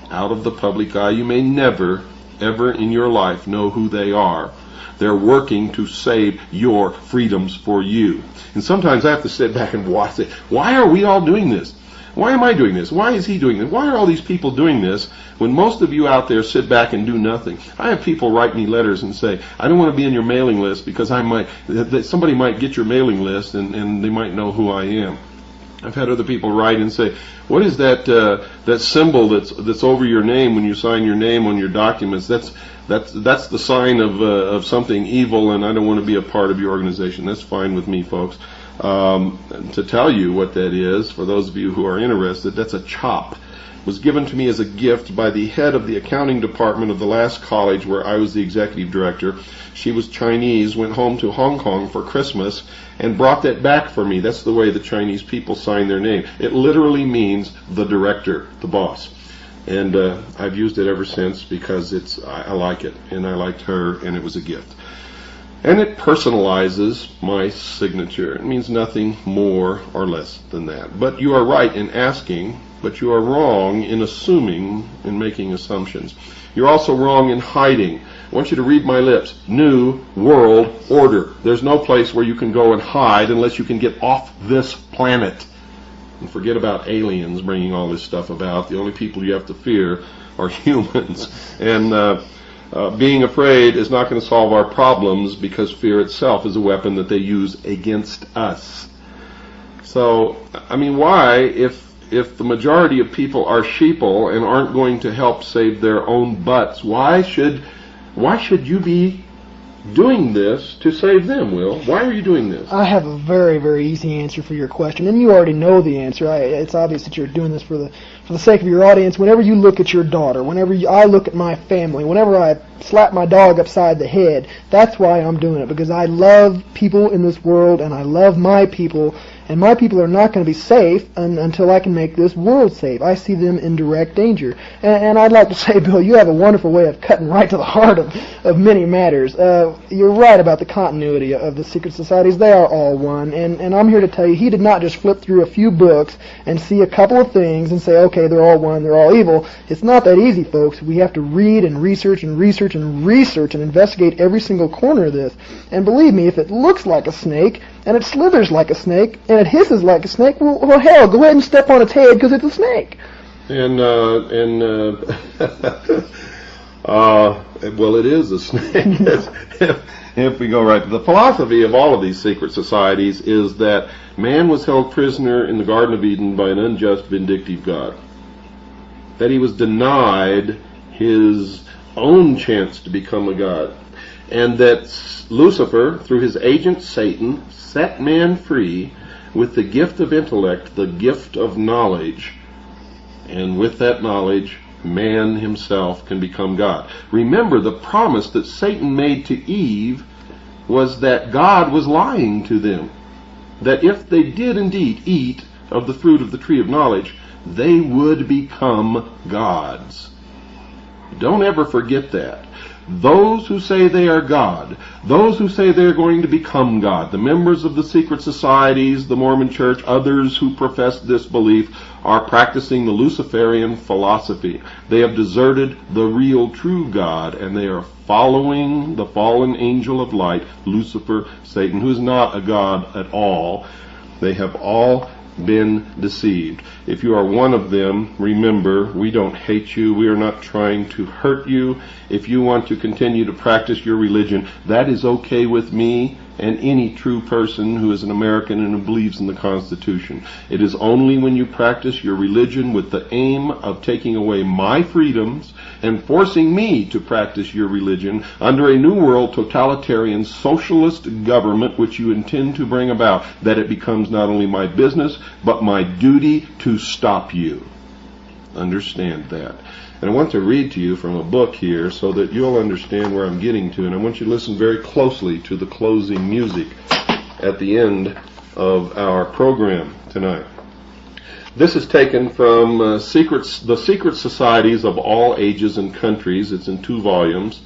out of the public eye. You may never, ever in your life know who they are. They're working to save your freedoms for you. And sometimes I have to sit back and watch it. Why are we all doing this? Why am I doing this? Why is he doing this? Why are all these people doing this when most of you out there sit back and do nothing? I have people write me letters and say, I don't want to be in your mailing list because somebody might get your mailing list and they might know who I am. I've had other people write and say, what is that symbol that's over your name when you sign your name on your documents? That's the sign of something evil, and I don't want to be a part of your organization. That's fine with me, folks. To tell you what that is, for those of you who are interested, that's a chop. It was given to me as a gift by the head of the accounting department of the last college where I was the executive director. She was Chinese, went home to Hong Kong for Christmas, and brought that back for me. That's the way the Chinese people sign their name. It literally means the director, the boss. And I've used it ever since because I like it, and I liked her, and it was a gift. And it personalizes my signature. It means nothing more or less than that. But you are right in asking, but you are wrong in assuming and making assumptions. You're also wrong in hiding. I want you to read my lips. New World Order. There's no place where you can go and hide unless you can get off this planet. And forget about aliens bringing all this stuff about. The only people you have to fear are humans. And being afraid is not going to solve our problems because fear itself is a weapon that they use against us. So, I mean, why, if the majority of people are sheeple and aren't going to help save their own butts, why should you be doing this to save them, Will? Why are you doing this? I have a very, very easy answer for your question, and you already know the answer. It's obvious that you're doing this for the sake of your audience. Whenever you look at your daughter, I look at my family, whenever I slap my dog upside the head, that's why I'm doing it, because I love people in this world, and I love my people, and my people are not going to be safe until I can make this world safe. I see them in direct danger. And I'd like to say, Bill, you have a wonderful way of cutting right to the heart of many matters. You're right about the continuity of the secret societies. They are all one. And I'm here to tell you, he did not just flip through a few books and see a couple of things and say, okay, they're all one, they're all evil. It's not that easy, folks. We have to read and research and research and research and investigate every single corner of this. And believe me, if it looks like a snake, and it slithers like a snake, and it hisses like a snake, well hell, go ahead and step on its head because it's a snake. Well, it is a snake. If we go right to the philosophy of all of these secret societies is that man was held prisoner in the Garden of Eden by an unjust, vindictive God. That he was denied his own chance to become a god. And that Lucifer, through his agent Satan, set man free with the gift of intellect, the gift of knowledge. And with that knowledge, man himself can become God. Remember, the promise that Satan made to Eve was that God was lying to them. That if they did indeed eat of the fruit of the tree of knowledge, they would become gods. Don't ever forget that. Those who say they are God, those who say they're going to become God, the members of the secret societies, the Mormon Church, others who profess this belief, are practicing the Luciferian philosophy. They have deserted the real true God, and they are following the fallen angel of light, Lucifer, Satan, who is not a God at all. They have all been deceived. If you are one of them, remember, we don't hate you. We are not trying to hurt you. If you want to continue to practice your religion, that is okay with me and any true person who is an American and who believes in the Constitution. It is only when you practice your religion with the aim of taking away my freedoms and forcing me to practice your religion under a new world totalitarian socialist government which you intend to bring about that it becomes not only my business but my duty to stop you. Understand that. And I want to read to you from a book here so that you'll understand where I'm getting to. And I want you to listen very closely to the closing music at the end of our program tonight. This is taken from the Secret Societies of All Ages and Countries. It's in 2 volumes.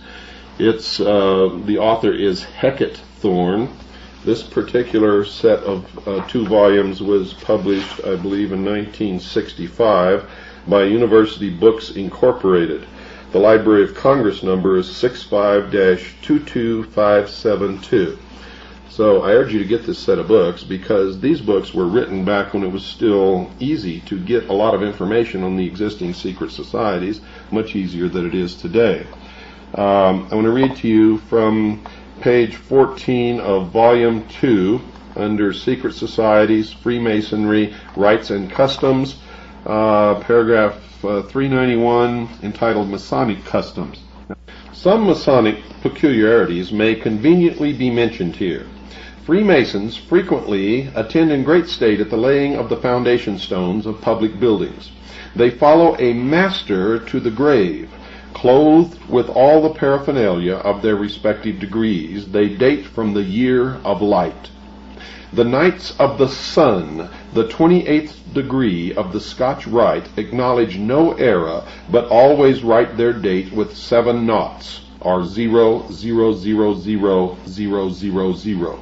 The author is Hecate Thorne. This particular set of 2 volumes was published, I believe, in 1965 by University Books Incorporated. The Library of Congress number is 65-22572. So I urge you to get this set of books, because these books were written back when it was still easy to get a lot of information on the existing secret societies, much easier than it is today. I want to read to you from page 14 of volume 2 under Secret Societies, Freemasonry, Rites and Customs, paragraph 391, entitled Masonic Customs. Some Masonic peculiarities may conveniently be mentioned here. Freemasons frequently attend in great state at the laying of the foundation stones of public buildings. They follow a master to the grave. Clothed with all the paraphernalia of their respective degrees, they date from the year of light. The Knights of the Sun, the 28th degree of the Scotch Rite, acknowledge no era, but always write their date with 7 noughts, or 00000000.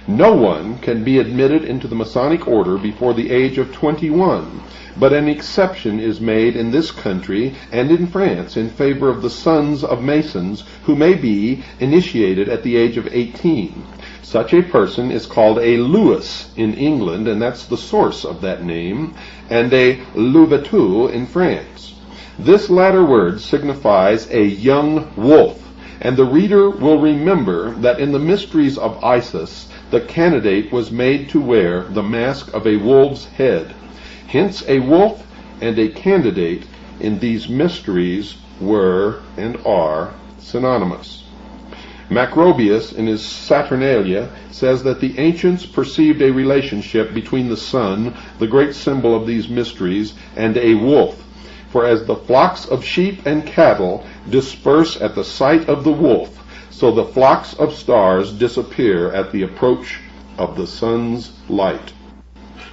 No one can be admitted into the Masonic order before the age of 21, but an exception is made in this country and in France in favor of the sons of Masons who may be initiated at the age of 18. Such a person is called a Louis in England, and that's the source of that name, and a Louvetou in France. This latter word signifies a young wolf, and the reader will remember that in the mysteries of Isis, the candidate was made to wear the mask of a wolf's head. Hence a wolf and a candidate in these mysteries were and are synonymous. Macrobius, in his Saturnalia, says that the ancients perceived a relationship between the sun, the great symbol of these mysteries, and a wolf. For as the flocks of sheep and cattle disperse at the sight of the wolf, so the flocks of stars disappear at the approach of the sun's light.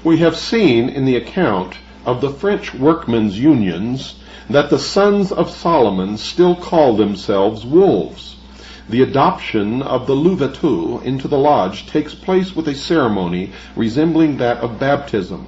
We have seen in the account of the French workmen's unions that the sons of Solomon still call themselves wolves. The adoption of the Louvetou into the lodge takes place with a ceremony resembling that of baptism.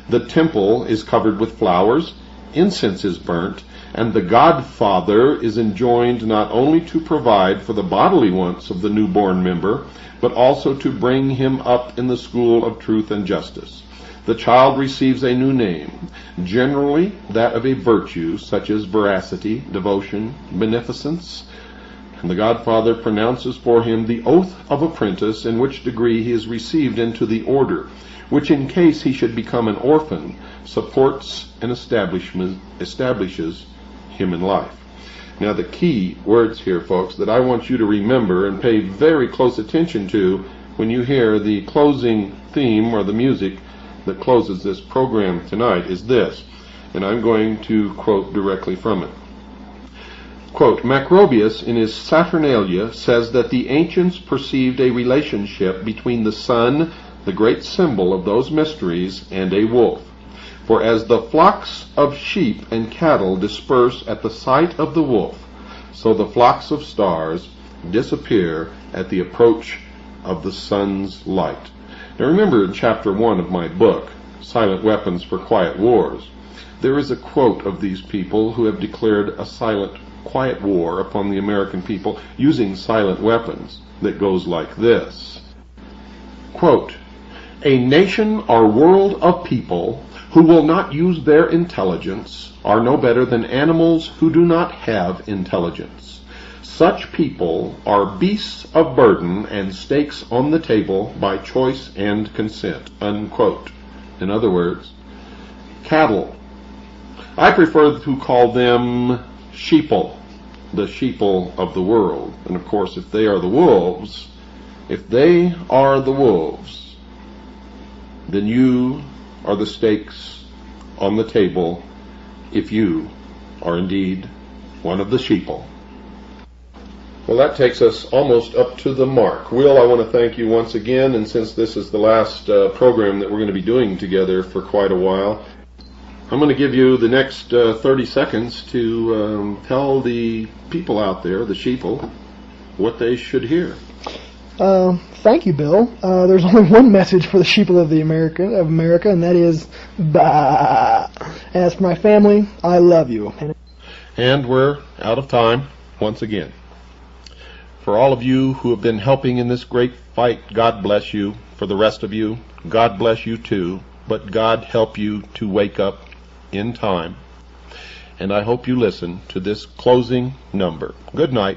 The temple is covered with flowers, incense is burnt, and the godfather is enjoined not only to provide for the bodily wants of the newborn member, but also to bring him up in the school of truth and justice. The child receives a new name, generally that of a virtue such as veracity, devotion, beneficence, and the godfather pronounces for him the oath of apprentice, in which degree he is received into the order, which in case he should become an orphan, supports and establishes him in life. Now the key words here, folks, that I want you to remember and pay very close attention to when you hear the closing theme or the music that closes this program tonight is this, and I'm going to quote directly from it. Quote, Macrobius in his Saturnalia says that the ancients perceived a relationship between the sun, the great symbol of those mysteries, and a wolf. For as the flocks of sheep and cattle disperse at the sight of the wolf, so the flocks of stars disappear at the approach of the sun's light. Now remember, in chapter 1 of my book, Silent Weapons for Quiet Wars, there is a quote of these people who have declared a silent, quiet war upon the American people using silent weapons that goes like this. Quote, a nation or world of people who will not use their intelligence are no better than animals who do not have intelligence. Such people are beasts of burden and stakes on the table by choice and consent. Unquote. In other words, cattle. I prefer to call them sheeple, the sheeple of the world. And of course, if they are the wolves, then you are the stakes on the table if you are indeed one of the sheeple. Well, that takes us almost up to the mark. Will, I want to thank you once again, and since this is the last program that we're going to be doing together for quite a while, I'm going to give you the next 30 seconds to tell the people out there, the sheeple, what they should hear. Thank you, Bill. There's only one message for the sheeple of America, and that is, bah. As for my family, I love you. And we're out of time once again. For all of you who have been helping in this great fight, God bless you. For the rest of you, God bless you too. But God help you to wake up in time. And I hope you listen to this closing number. Good night.